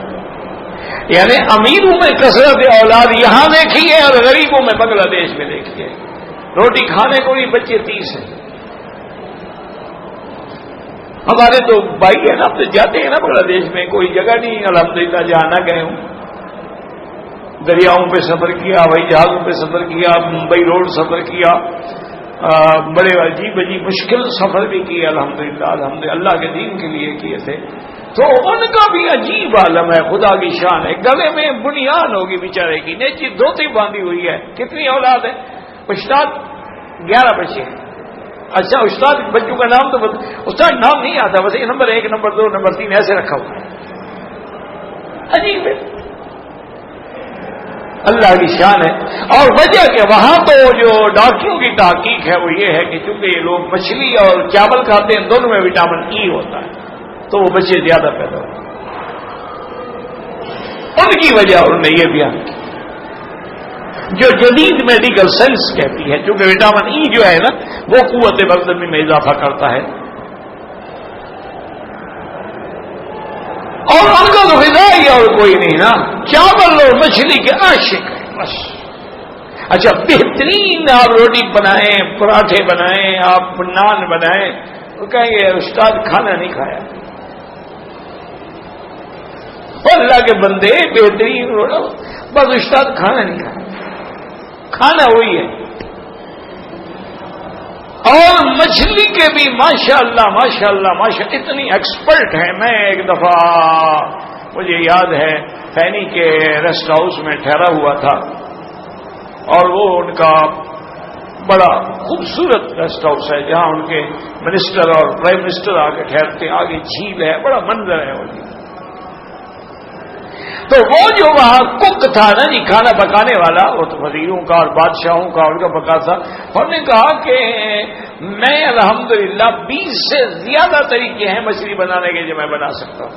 یعنی امیروں میں کثرت اولاد یہاں دیکھی ہے اور غریبوں میں بنگلہ دیش میں دیکھی ہے. روٹی کھانے کو بھی بچے 30 ہیں. ہمارے تو بھائی ہے نا, اب تو جاتے ہیں نا بنگلہ دیش میں, کوئی جگہ نہیں الحمدللہ جہاں نہ گئے ہوں. دریاؤں پہ سفر کیا, ہوائی جہازوں پہ سفر کیا, ممبئی روڈ سفر کیا, بڑے عجیب عجیب مشکل سفر بھی کیے الحمدللہ. الحمدللہ اللہ کے دین کے لیے کیے تھے. تو ان کا بھی عجیب عالم ہے, خدا کی شان ہے. گلے میں بنیان ہوگی بیچارے کی, نیچی دھوتی باندھی ہوئی ہے. کتنی اولاد ہے؟ استاد 11 بچے ہیں. اچھا استاد بچوں کا نام تو استاد نام نہیں آتا, بس نمبر 1 نمبر 2 نمبر 3 ایسے رکھا ہوا ہے. عجیب ہے, اللہ کی شان ہے. اور وجہ کہ وہاں تو جو ڈاکٹروں کی تحقیق ہے وہ یہ ہے کہ چونکہ یہ لوگ مچھلی اور چاول کھاتے ہیں, دونوں میں وٹامن ای ہوتا ہے, تو وہ بچے زیادہ پیدا ہوتے ہیں. ان کی وجہ انہوں نے یہ بیان کی جو جدید میڈیکل سائنس کہتی ہے, چونکہ وٹامن ای جو ہے نا وہ قوت بردمی میں اضافہ کرتا ہے. اور ان کا تو غذائی اور کوئی نہیں نا, چاول اور مچھلی کے عاشق ہیں بس. اچھا بہترین آپ روٹی بنائیں, پراٹھے بنائیں, آپ نان بنائیں, وہ کہیں گے استاد کھانا نہیں کھایا. اللہ کے بندے بہترین بس استاد کھانا نہیں کھایا. کھانا وہی ہے. اور مچھلی کے بھی ماشاءاللہ ماشاءاللہ ماشاءاللہ اتنی ایکسپرٹ ہیں. میں ایک دفعہ مجھے یاد ہے فینی کے ریسٹ ہاؤس میں ٹھہرا ہوا تھا, اور وہ ان کا بڑا خوبصورت ریسٹ ہاؤس ہے جہاں ان کے منسٹر اور پرائم منسٹر آ کے ٹھہرتے ہیں. آگے جھیل ہے, بڑا منظر ہے وہ. تو وہ جو وہاں کک تھا نا جی, کھانا پکانے والا, وہ تو وزیروں کا اور بادشاہوں کا ان کا پکا تھا. انہوں نے کہا کہ میں الحمدللہ 20 سے زیادہ طریقے ہیں مچھلی بنانے کے جو میں بنا سکتا ہوں.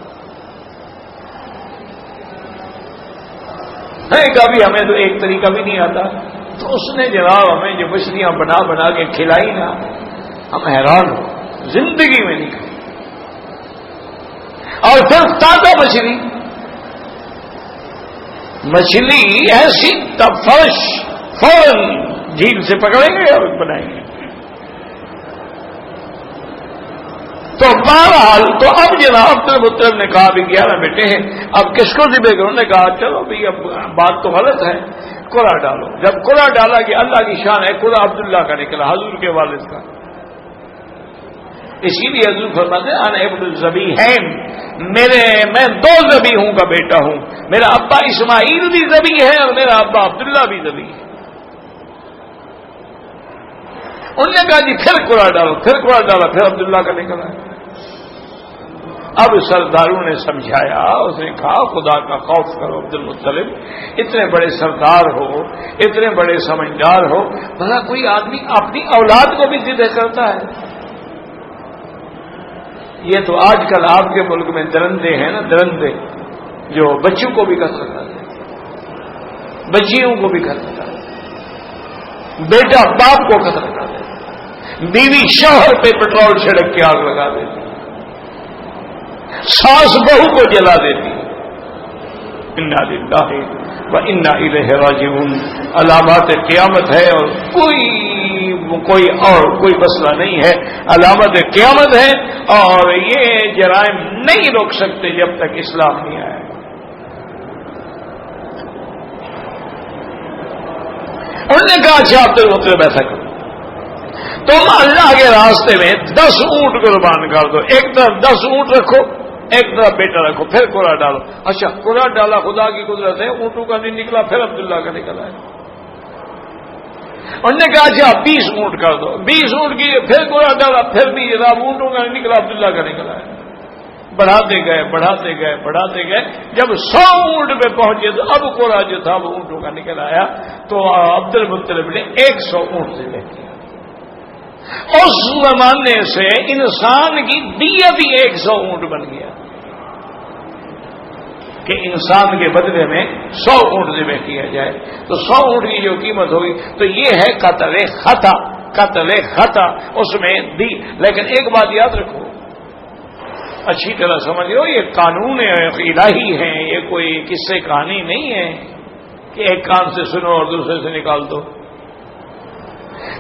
کبھی ہمیں تو ایک طریقہ بھی نہیں آتا. تو اس نے جناب ہمیں جو مچھلیاں بنا بنا کے کھلائی نا, ہم حیران ہو, زندگی میں نہیں کھائی. اور پھر تازہ مچھلی ایسی فرش فوراً جھیل سے پکڑیں گے اور بنائیں گے. تو بہرحال تو اب جناب مطلب نے کہا بھی 11 بیٹے ہیں, اب کس کو ذبح کرو؟ نے کہا چلو بھی اب بات تو غلط ہے, قرآن ڈالو. جب قرآن ڈالا کہ اللہ کی شان ہے, قرآن عبداللہ کا نکلا, حضور کے والد کا. اسی لیے حضور فرماتے ہیں انا ابن الذبیحین, میں 2 ذبیحوں کا بیٹا ہوں. میرا ابا اسماعیل بھی ذبیح ہے اور میرا ابا عبداللہ بھی ذبیح ہے. انہوں نے کہا جی پھر قرآن ڈالو, پھر قرآن ڈالا, پھر عبداللہ کا نکلا. اب سرداروں نے سمجھایا، اس نے کہا خدا کا خوف کرو عبد المطلب، اتنے بڑے سردار ہو، اتنے بڑے سمجھدار ہو، بھلا کوئی آدمی اپنی اولاد کو بھی ذبح کرتا ہے؟ یہ تو آج کل آپ کے ملک میں درندے ہیں نا، درندے جو بچوں کو بھی قتل کرتے ہیں، بچیوں کو بھی قتل کرتے ہیں، بیٹا باپ کو قتل کرتے ہیں، بیوی شوہر پہ پٹرول چھڑک کے آگ لگا دیتی، ساس بہو کو جلا دیتی۔ انا للہ و انا الیہ راجعون، علامات قیامت ہے، اور کوئی مسئلہ نہیں ہے، علامت قیامت ہے، اور یہ جرائم نہیں روک سکتے جب تک اسلام نہیں آئے۔ انہوں نے کہا اچھا عبد المطلب ایسا کرو، تم اللہ کے راستے میں 10 اونٹ قربان کر دو، ایک طرف 10 اونٹ رکھو، ایک طرف بیٹا رکھو، پھر کوڑا ڈالو۔ اچھا کوڑا ڈالا، خدا کی قدرت ہے اونٹوں کا نہیں نکلا، پھر عبداللہ کا نکلا ہے۔ انہوں نے کہا اچھا 20 اونٹ کر دو، 20 اونٹ کی، پھر کوڑا ڈالا، پھر بھی جناب اونٹوں کا نہیں نکلا، عبداللہ کا نکلا ہے۔ بڑھاتے گئے بڑھاتے گئے بڑھاتے گئے، جب 100 اونٹ پہ پہنچے تو اب کوڑا جو تھا وہ اونٹوں کا نکل آیا، تو عبد المطلب نے 100 اونٹ ذبح کیا۔ اس زمانے سے انسان کی دیت ہی 100 اونٹ بن گیا کہ انسان کے بدلے میں 100 اونٹ ذبح کیا جائے، تو 100 اونٹ کی جو قیمت ہوگی تو یہ ہے قتل خطا، قتل خطا اس میں دی۔ لیکن ایک بات یاد رکھو، اچھی طرح سمجھ لو، یہ قانون الہی ہے، یہ کوئی قصے کہانی نہیں ہے کہ ایک کان سے سنو اور دوسرے سے نکال دو۔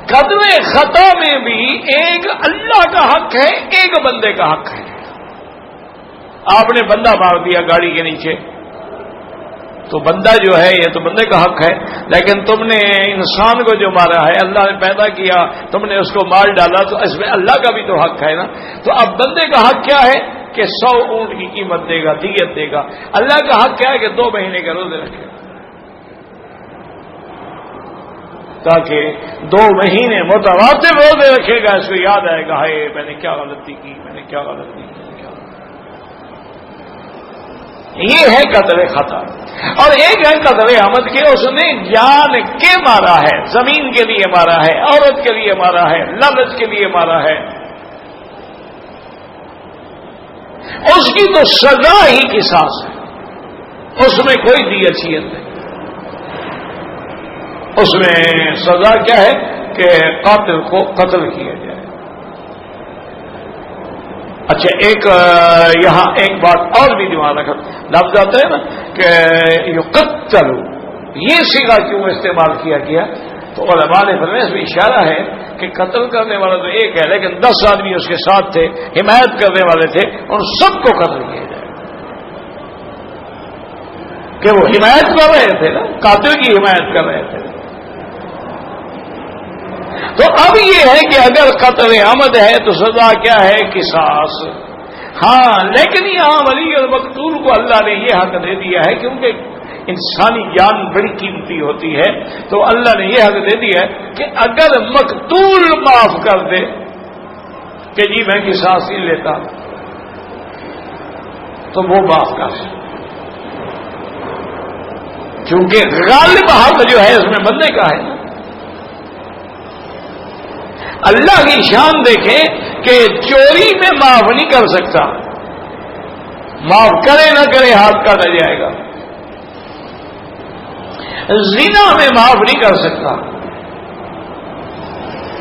قتل خطا میں بھی ایک اللہ کا حق ہے، ایک بندے کا حق ہے۔ آپ نے بندہ مار دیا گاڑی کے نیچے، تو بندہ جو ہے یہ تو بندے کا حق ہے، لیکن تم نے انسان کو جو مارا ہے، اللہ نے پیدا کیا، تم نے اس کو مار ڈالا، تو اس میں اللہ کا بھی تو حق ہے نا۔ تو اب بندے کا حق کیا ہے کہ 100 اونٹ کی قیمت دے گا، دیت دے گا۔ اللہ کا حق کیا ہے کہ 2 مہینے کا روزے رکھے گا، تاکہ 2 مہینے متواتر روزے رکھے گا، اس کو یاد آئے گا ہائے میں نے کیا غلطی کی، میں نے کیا غلطی کی۔ یہ ہے قتل خطا۔ اور ایک ہے قتل عمد کے، اس نے جان کے مارا ہے، زمین کے لیے مارا ہے، عورت کے لیے مارا ہے، لالچ کے لیے مارا ہے، اس کی تو سزا ہی قصاص ہے، اس میں کوئی دیت نہیں، اس میں سزا کیا ہے کہ قاتل کو قتل کیا جائے۔ اچھا ایک یہاں ایک بات اور بھی دماغ رکھا، لفظ آتا ہے نا کہ یقتل، یہ صیغہ کیوں استعمال کیا گیا؟ تو علماء نے فرمایا اس میں اشارہ ہے کہ قتل کرنے والا تو ایک ہے، لیکن 10 آدمی اس کے ساتھ تھے، حمایت کرنے والے تھے، ان سب کو قتل کیا جائے کہ وہ حمایت کر رہے تھے نا، قاتل کی حمایت کر رہے تھے۔ تو اب یہ ہے کہ اگر قتل عمد ہے تو سزا کیا ہے؟ قصاص۔ ہاں لیکن یہاں ولی المقتول کو اللہ نے یہ حق دے دیا ہے، کیونکہ انسانی جان بڑی قیمتی ہوتی ہے، تو اللہ نے یہ حق دے دیا ہے کہ اگر مقتول معاف کر دے کہ جی میں قصاص نہیں لیتا، تو وہ معاف کر سکے، چونکہ غالب حق جو ہے اس میں بندے کا ہے۔ اللہ کی شان دیکھیں کہ چوری میں معاف نہیں کر سکتا، معاف کرے نہ کرے ہاتھ کاٹا جائے گا۔ زنا میں معاف نہیں کر سکتا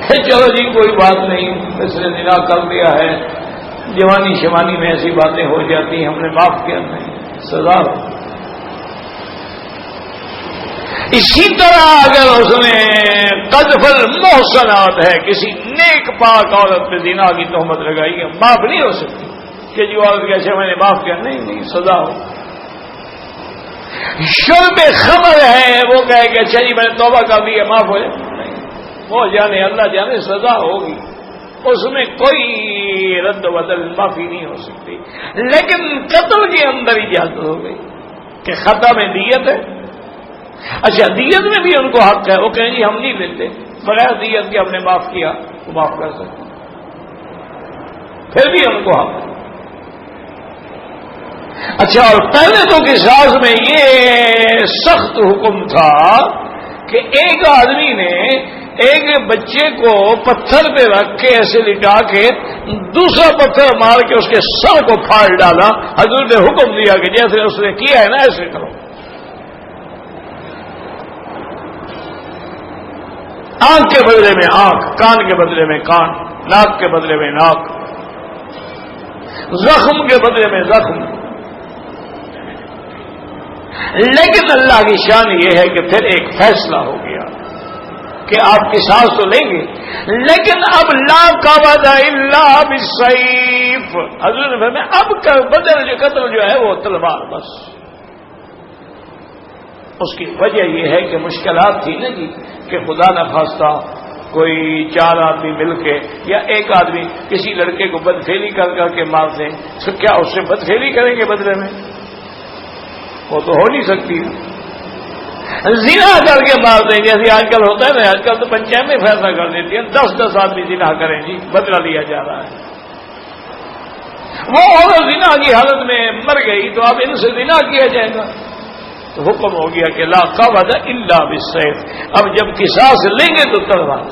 کہ چلو جی کوئی بات نہیں، اس نے زنا کر دیا ہے، جوانی شوانی میں ایسی باتیں ہو جاتی ہیں، ہم نے معاف کیا، نہیں، سزا ہو۔ اسی طرح اگر اس نے قذف المحصنات ہے، کسی نیک پاک عورت پہ زنا کی تہمت لگائی ہے، معاف نہیں ہو سکتی کہ جو عورت کیسے میں نے معاف کیا، نہیں، سزا ہو۔ شرب خمر ہے، وہ کہے کہ اچھا جی میں نے توبہ کر دی ہے، معاف ہو جائے، نہیں، وہ جانے اللہ جانے سزا ہوگی، اس میں کوئی رد و بدل معافی نہیں ہو سکتی۔ لیکن قتل کے اندر اجازت ہو گئی کہ خطا میں دیت ہے۔ اچھا دیت میں بھی ان کو حق ہے، وہ کہیں جی ہم نہیں لیتے، بغیر دیت کے ہم نے معاف کیا، وہ معاف کر سکتے، پھر بھی ان کو حق ہے۔ اچھا، اور پہلے تو قصاص میں یہ سخت حکم تھا کہ ایک آدمی نے ایک بچے کو پتھر پہ رکھ کے ایسے لٹا کے دوسرا پتھر مار کے اس کے سر کو پھاڑ ڈالا. حضور نے حکم دیا کہ جیسے اس نے کیا ہے نا ایسے کرو. آنکھ کے بدلے میں آنکھ، کان کے بدلے میں کان، ناک کے بدلے میں ناک، زخم کے بدلے میں زخم. لیکن اللہ کی شان یہ ہے کہ پھر ایک فیصلہ ہو گیا کہ آپ قصاص تو لیں گے، لیکن اب لا قوت الا بالسیف. حضور نے فرمایا اب کا بدل جو قتل جو ہے وہ تلوار بس. اس کی وجہ یہ ہے کہ مشکلات تھی نا جی، کہ خدا نہ خواستہ کوئی 4 آدمی مل کے یا ایک آدمی کسی لڑکے کو بدفعلی کر کے مار دیں، تو کیا اس سے بدفعلی کریں گے بدلے میں؟ وہ تو ہو نہیں سکتی. زنا کر کے مار دیں جیسے آج کل ہوتا ہے نا، آج کل تو پنچایت میں فیصلہ کر دیتی ہے 10 آدمی زنا کریں جی، بدلہ لیا جا رہا ہے. وہ عورت زنا کی حالت میں مر گئی تو اب ان سے زنا کیا جائے گا. تو حکم ہو گیا کہ لا قوت الا بالسیف. اب جب قصاص لیں گے تو تلوار.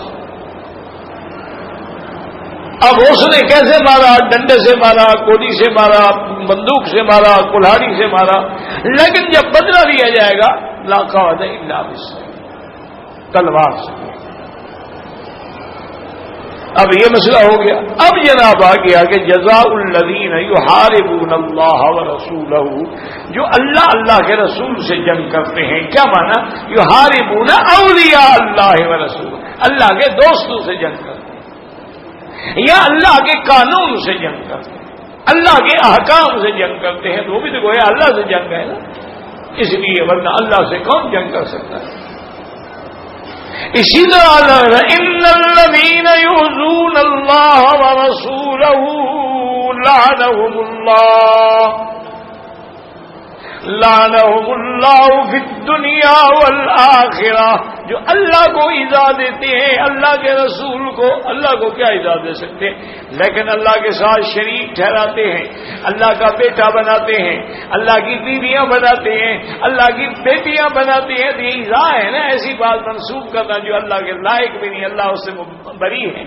اب اس نے کیسے مارا؟ ڈنڈے سے مارا، کوڑی سے مارا، بندوق سے مارا، کلہاڑی سے مارا، لیکن جب بدلہ لیا جائے گا لا قوت الا بالسیف، تلوار سے. اب یہ مسئلہ ہو گیا. اب جناب آ گیا کہ جزاء الذین یحاربون اللہ ورسولہ، جو اللہ کے رسول سے جنگ کرتے ہیں. کیا مانا؟ یحاربون اولیاء اللہ ورسولہ، اللہ کے دوستوں سے جنگ کرتے ہیں، یا اللہ کے قانون سے جنگ کرتے ہیں، اللہ کے احکام سے جنگ کرتے ہیں. تو وہ بھی تو گویا اللہ سے جنگ ہے نا، اس لیے ورنہ اللہ سے کون جنگ کر سکتا ہے؟ اسی طرح ان الذین یؤذون اللہ ورسولہ لعنہم اللہ فی الدنیا والآخرہ. جو اللہ کو ایذا دیتے ہیں، اللہ کے رسول کو، اللہ کو کیا ایذا دے سکتے ہیں، لیکن اللہ کے ساتھ شریک ٹھہراتے ہیں، اللہ کا بیٹا بناتے ہیں، اللہ کی بیویاں بناتے ہیں، اللہ کی بیٹیاں بناتے ہیں. تو یہ ایذا ہے نا، ایسی بات منسوب کرنا جو اللہ کے لائق بھی نہیں، اللہ اس سے بری ہے.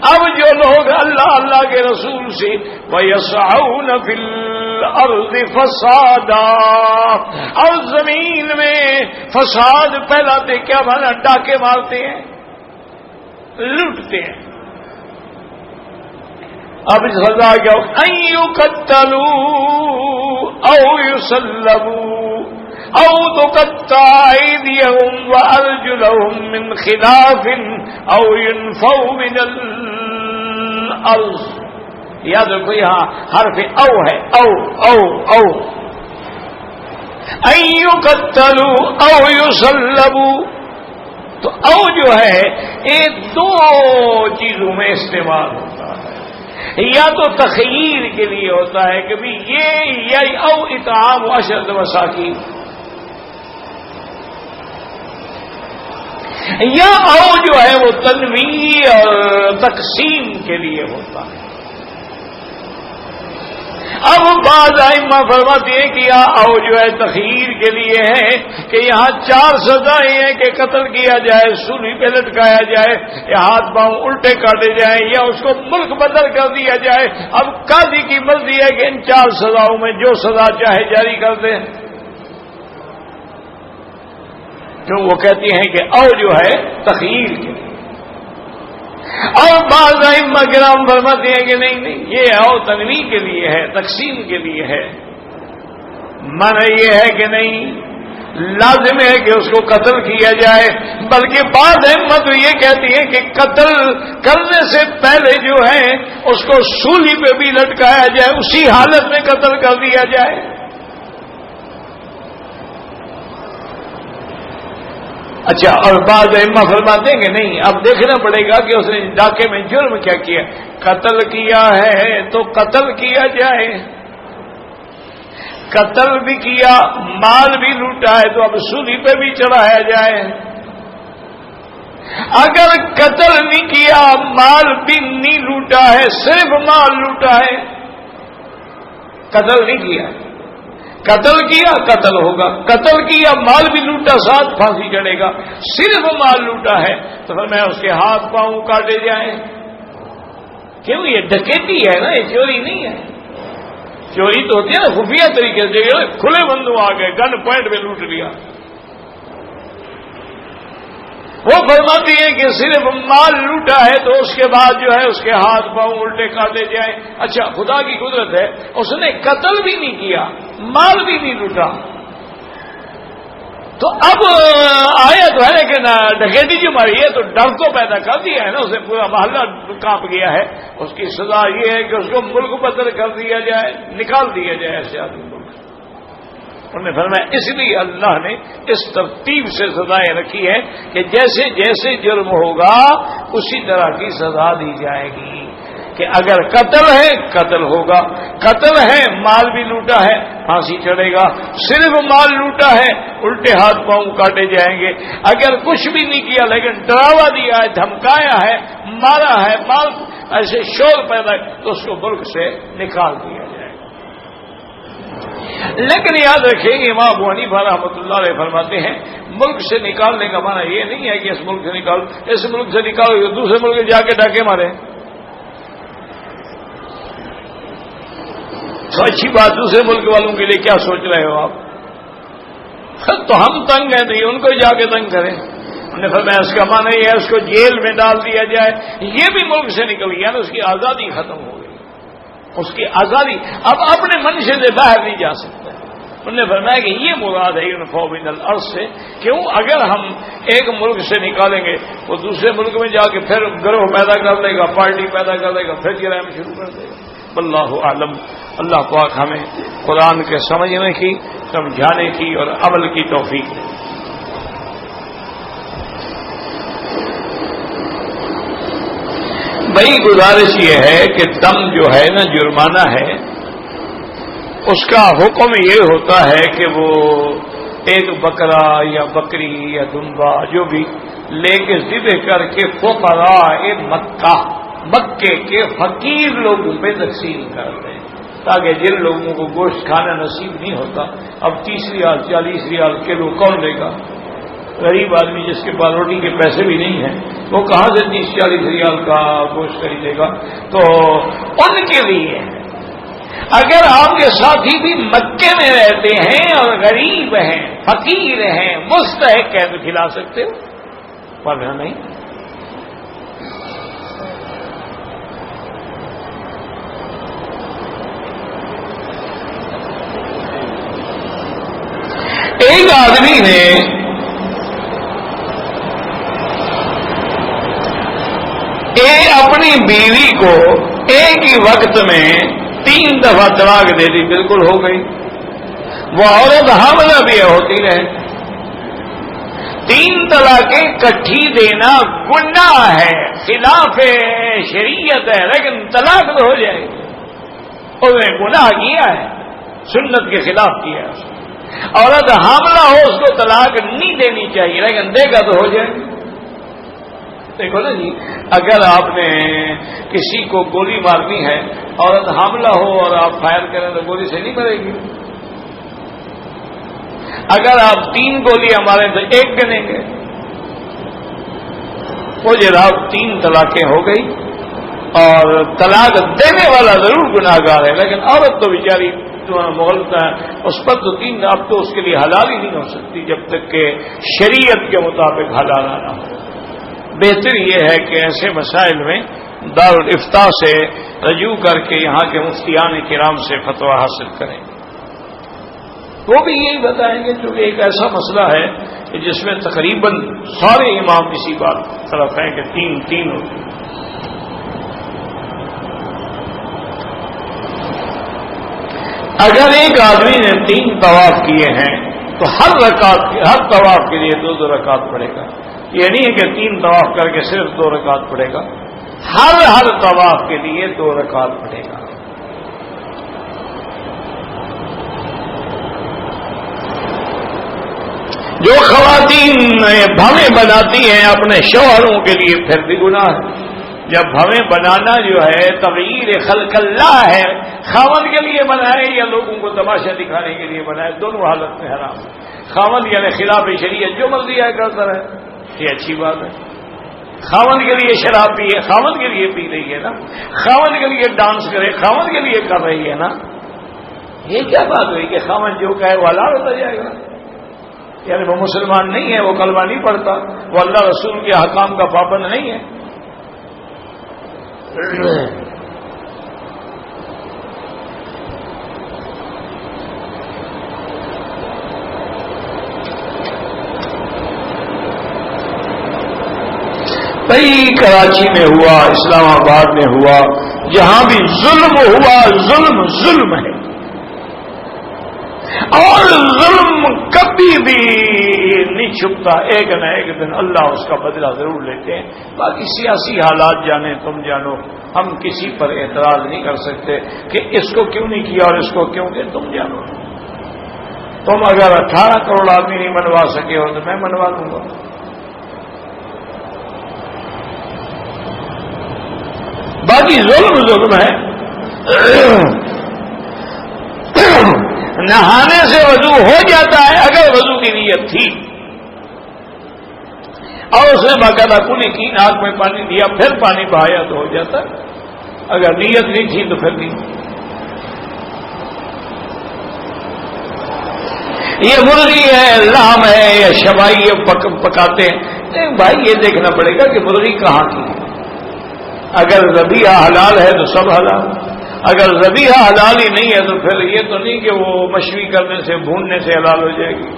اب جو لوگ اللہ کے رسول سے وَيَسْعَوْنَ فِي الْأَرْضِ فَسَادًا، اور زمین میں فساد پھیلاتے، کیا مانا؟ ڈاکے مارتے ہیں، لوٹتے ہیں. اب سزا کیا ہو؟ أَن يُقَتَّلُوا أَوْ يُسَلَّبُوا أَوْ تُقَطَّعَ أَيْدِيَهُمْ وَأَرْجُلُهُم مِّنْ خِلَافٍ أَوْ يُنفَوْا مِنَ الْأَرْضِ. یاد رکھو یہاں حرف او ہے، او أَن يُقَتَّلُوا أَوْ يُسَلَّبُوا. تو او جو ہے یہ 2 چیزوں میں استعمال ہوتا ہے. یا تو تخییر کے لیے ہوتا ہے کہ بھی یہ یا او اطعام 10 مساکین، یا او جو ہے وہ تنویع اور تقسیم کے لیے ہوتا ہے. اب بعض ائمہ فرماتے ہیں کہ یہ او جو ہے تخییر کے لیے ہے کہ یہاں 4 سزائیں ہیں کہ قتل کیا جائے، سولی پہ لٹکایا جائے، یا ہاتھ پاؤں الٹے کاٹے جائیں، یا اس کو ملک بدل کر دیا جائے. اب قاضی کی مرضی ہے کہ ان 4 سزاؤں میں جو سزا چاہے جاری کر دیں. کیوں؟ وہ کہتی ہیں کہ او جو ہے تخییر کے لیے. اور بعض ائمہ کرام فرماتے ہیں کہ نہیں، یہ او تنویع کے لیے ہے، تقسیم کے لیے ہے. معنی یہ ہے کہ نہیں لازم ہے کہ اس کو قتل کیا جائے، بلکہ بعض ائمہ تو یہ کہتی ہیں کہ قتل کرنے سے پہلے جو ہے اس کو سولی پہ بھی لٹکایا جائے، اسی حالت میں قتل کر دیا جائے. اچھا، اور بعض ائمہ فرماتے ہیں کہ نہیں، اب دیکھنا پڑے گا کہ اس نے ڈاکے میں جرم کیا کیا. قتل کیا ہے تو قتل کیا جائے، قتل بھی کیا، مال بھی لوٹا ہے تو اب سولی پہ بھی چڑھایا جائے. اگر قتل نہیں کیا، مال بھی نہیں لوٹا ہے، صرف مال لوٹا ہے، قتل نہیں کیا، قتل کیا قتل ہوگا، قتل کیا مال بھی لوٹا، ساتھ پھانسی چڑھے گا، صرف مال لوٹا ہے تو پھر میں اس کے ہاتھ پاؤں کاٹے جائیں؟ کیوں؟ یہ ڈکیتی ہے نا، یہ چوری نہیں ہے۔ چوری تو ہوتی ہے نا خفیہ طریقے سے، کھلے بندوں آ گئے، گن پوائنٹ میں لوٹ لیا۔ وہ فرماتی ہے کہ صرف مال لوٹا ہے تو اس کے بعد جو ہے اس کے ہاتھ پاؤں الٹے کاٹے جائیں۔ اچھا، خدا کی قدرت ہے، اس نے قتل بھی نہیں کیا، مال بھی نہیں لوٹا، تو اب آیا تو ہے کہ ڈکیتی جو ماری ہے تو ڈر تو پیدا کر دیا ہے نا، اسے پورا محلہ کانپ گیا ہے۔ اس کی سزا یہ ہے کہ اس کو ملک بدر کر دیا جائے، نکال دیا جائے ایسے آدمی ملک۔ انہوں نے فرمایا اس لیے اللہ نے اس ترتیب سے سزائیں رکھی ہے کہ جیسے جیسے جرم ہوگا اسی طرح کی سزا دی جائے گی، کہ اگر قتل ہے قتل ہوگا، قتل ہے مال بھی لوٹا ہے پھانسی چڑھے گا، صرف مال لوٹا ہے الٹے ہاتھ پاؤں کاٹے جائیں گے، اگر کچھ بھی نہیں کیا لیکن ڈراوا دیا ہے، دھمکایا ہے، مارا ہے، مال ایسے شور پیدا تو اس کو ملک سے نکال دیا جائے۔ لیکن یاد رکھیں کہ امام ابو حنیفہ رحمۃ اللہ علیہ فرماتے ہیں ملک سے نکالنے کا معنی یہ نہیں ہے کہ اس ملک سے نکالو دوسرے ملک میں جا کے ڈاکے مارے، تو اچھی بات، دوسرے ملک والوں کے لیے کیا سوچ رہے ہو آپ؟ تو ہم تنگ ہیں تو یہ ان کو جا کے تنگ کریں۔ انہوں نے فرمایا اس کا معنی یہ ہے اس کو جیل میں ڈال دیا جائے، یہ بھی ملک سے نکل گیا نا، اس کی آزادی ختم ہو گئی، اس کی آزادی اب اپنے منشے سے باہر نہیں جا سکتا۔ انہوں نے فرمایا کہ یہ مراد ہے یونفع من الارض سے، کیوں؟ اگر ہم ایک ملک سے نکالیں گے وہ دوسرے ملک میں جا کے پھر گروہ پیدا کر لے گا، پارٹی پیدا کر لے گا، پھر جرائم شروع کر دے گا۔ واللہ اعلم۔ اللہ پاک ہمیں قرآن کے سمجھنے کی، سمجھانے کی اور عمل کی توفیق دے۔ بھائی گزارش یہ ہے کہ دم جو ہے نا جرمانہ ہے، اس کا حکم یہ ہوتا ہے کہ وہ ایک بکرا یا بکری یا دمبا جو بھی لے کے ذبح کر کے فقراء مکے کے فقیر لوگوں پہ تقسیم کر دیں، تاکہ جن لوگوں کو گوشت کھانا نصیب نہیں ہوتا، اب 30 ریال 40 ریال کلو کون لے گا؟ غریب آدمی جس کے پاس روٹی کے پیسے بھی نہیں ہیں وہ کہاں سے 30-40 ریال کا گوشت خریدے گا؟ تو ان کے لیے اگر آپ کے ساتھی بھی مکے میں رہتے ہیں اور غریب ہیں، فقیر ہیں، مستحق ہیں تو کھلا سکتے ہو، ورنہ نہیں۔ ایک آدمی نے اپنی بیوی کو ایک ہی وقت میں 3 دفعہ طلاق دے دی، بالکل ہو گئی، وہ عورت حاملہ بھی ہوتی رہے۔ 3 طلاقیں کٹھی دینا گناہ ہے، خلاف شریعت ہے، لیکن طلاق تو ہو جائے گی۔ اس نے گناہ کیا ہے، سنت کے خلاف کیا ہے۔ عورت حاملہ ہو اس کو طلاق نہیں دینی چاہیے، لیکن دے گا تو ہو جائے گی۔ دیکھو نا جی، اگر آپ نے کسی کو گولی مارنی ہے، عورت حاملہ ہو اور آپ فائر کریں تو گولی سے نہیں مرے گی۔ اگر آپ 3 گولیاں ماریں تو 1 گنیں گے۔ وہ جناب 3 طلاقیں ہو گئی، اور طلاق دینے والا ضرور گناہگار ہے، لیکن عورت تو بیچاری مغلطہ ہے، اس پر تو 3 اب تو اس کے لیے حلال ہی نہیں ہو سکتی جب تک کہ شریعت کے مطابق حلال نہ ہو۔ بہتر یہ ہے کہ ایسے مسائل میں دارالافتاء سے رجوع کر کے یہاں کے مفتیان کرام سے فتویٰ حاصل کریں۔ وہ بھی یہی بتائیں گے، چونکہ ایک ایسا مسئلہ ہے کہ جس میں تقریباً سارے امام اسی بات طرف ہیں کہ 3 ہوتی ہیں۔ اگر ایک آدمی نے 3 طواف کیے ہیں تو ہر طواف کے لیے 2 رکعت پڑھے گا۔ یہ نہیں ہے کہ 3 طواف کر کے صرف 2 رکعت پڑھے گا، ہر طواف کے لیے 2 رکعت پڑھے گا۔ جو خواتین بھویں بناتی ہیں اپنے شوہروں کے لیے پھر بھی گناہ ہے. جب بھویں بنانا جو ہے تغییر خلق اللہ ہے، خاوند کے لیے بنائے یا لوگوں کو تماشا دکھانے کے لیے بنائے، دونوں حالت میں حرام ہے. خاوند یعنی خلاف شریعت جو مرضی ہے کرتا رہے، یہ اچھی بات ہے. خاوند کے لیے شراب پیے، خاوند کے لیے پی رہی ہے نا، خاوند کے لیے ڈانس کرے، خاوند کے لیے کر رہی ہے نا. یہ کیا بات ہوئی کہ خاوند جو کہے وہ حلال ہوتا جائے گا؟ یعنی وہ مسلمان نہیں ہے، وہ کلمہ نہیں پڑھتا، وہ اللہ رسول کے احکام کا پابند نہیں ہے. بھائی کراچی میں ہوا، اسلام آباد میں ہوا، جہاں بھی ظلم ہوا، ظلم ظلم ہے، اور ظلم کبھی بھی نہیں چھپتا. ایک نہ ایک دن اللہ اس کا بدلہ ضرور لیتے ہیں. باقی سیاسی حالات جانے تم جانو، ہم کسی پر اعتراض نہیں کر سکتے کہ اس کو کیوں نہیں کیا اور اس کو کیوں کہ تم جانو. تم اگر 18 کروڑ آدمی نہیں منوا سکے ہو تو میں منوا دوں گا. باقی ظلم ہے. نہانے سے وضو ہو جاتا ہے اگر وضو کی نیت تھی اور اس نے باقاعدہ کلی کی، ناک میں پانی دیا پھر پانی بہایا تو ہو جاتا. اگر نیت نہیں تھی تو پھر نہیں. یہ مرغی ہے، لام ہے یا شوائی پکاتے ہیں، بھائی یہ دیکھنا پڑے گا کہ مرغی کہاں کی ہے. اگر ذبیحہ حلال ہے تو سب حلال، اگر ذبیحہ حلال ہی نہیں ہے تو پھر یہ تو نہیں کہ وہ مشوی کرنے سے بھوننے سے حلال ہو جائے گی.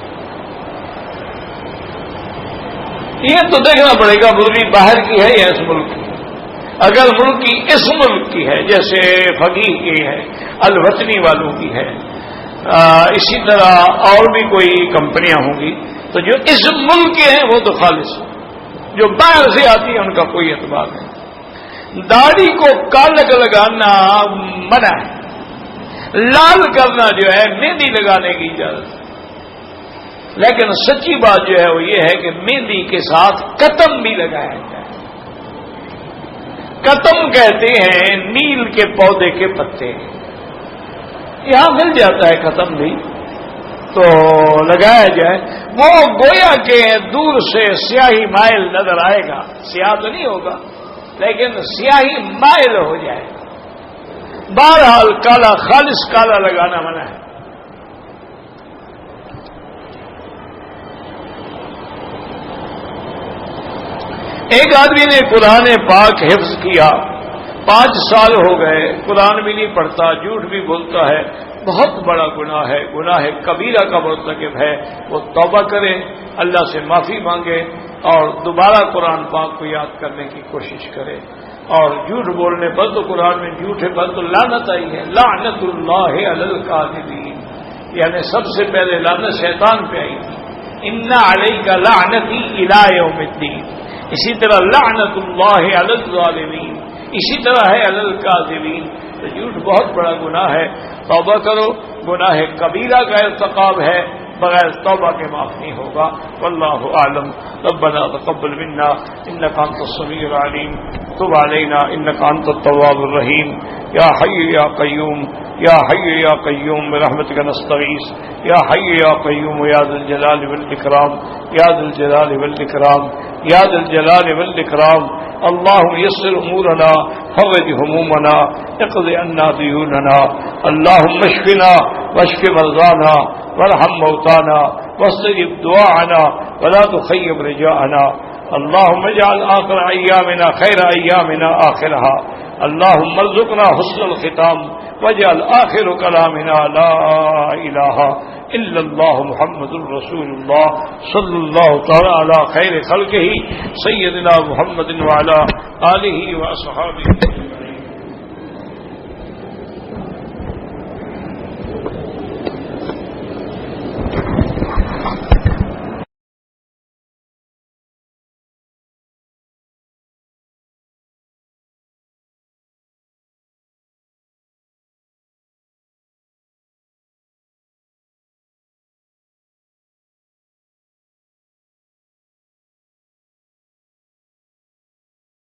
یہ تو دیکھنا پڑے گا مرغی باہر کی ہے یا اس ملک کی. اگر ملک کی اس ملک کی ہے جیسے فقیہ کی ہے، الوطنی والوں کی ہے، اسی طرح اور بھی کوئی کمپنیاں ہوں گی، تو جو اس ملک کے ہیں وہ تو خالص، جو باہر سے آتی ہیں ان کا کوئی اعتبار نہیں. داڑھی کو کالک لگانا منع ہے، لال کرنا جو ہے مہندی لگانے کی اجازت ہے. لیکن سچی بات جو ہے وہ یہ ہے کہ مہندی کے ساتھ قطم بھی لگایا جائے. قطم کہتے ہیں نیل کے پودے کے پتے، یہاں مل جاتا ہے قطم بھی، تو لگایا جائے. وہ گویا کہ دور سے سیاہی مائل نظر آئے گا، سیاہ تو نہیں ہوگا لیکن سیاہی مائل ہو جائے. بہرحال کالا، خالص کالا لگانا منع ہے. ایک آدمی نے قرآن پاک حفظ کیا، 5 سال ہو گئے، قرآن بھی نہیں پڑھتا، جھوٹ بھی بولتا ہے. بہت بڑا گناہ ہے، گناہ کبیرہ کا مرتکب ہے. وہ توبہ کرے، اللہ سے معافی مانگے اور دوبارہ قرآن پاک کو یاد کرنے کی کوشش کرے. اور جھوٹ بولنے پر تو قرآن میں جھوٹے پر تو لعنت آئی ہے، لعنت اللہ علی الکاذبین، یعنی سب سے پہلے لعنت شیطان پہ آئی تھی. ان علیک لعنتی الی یوم الدین. اسی طرح لعنت اللہ علی الظالمین، اسی طرح ہے علی الکاذبین. تو جھوٹ بہت بڑا گناہ ہے. توبہ کرو، گناہ کبیرہ کا ارتکاب ہے، بغیر توبہ کے معاف نہیں ہوگا. واللہ اعلم. ربنا تقبل منا انك انت السميع العليم تب علينا انك انت التواب الرحيم. يا حي يا قيوم يا حي يا قيوم برحمتك نستغيث. يا حي يا قيوم يا ذا الجلال والإكرام يا ذا الجلال والإكرام يا ذا الجلال والإكرام. اللهم يسر امورنا، فرج همومنا، اقض عنا ديوننا. اللهم اشفنا واشف مرضانا وارحم موتانا واستجب دعاءنا ولا تخيب رجاءنا. اللهم اجعل آخر أيامنا خير أيامنا آخرها. اللهم ارزقنا حسن الختام واجعل آخر كلامنا لا إله إلا الله محمد رسول الله صلى الله تعالى على خير خلقه سيدنا محمد وعلى آله وأصحابه.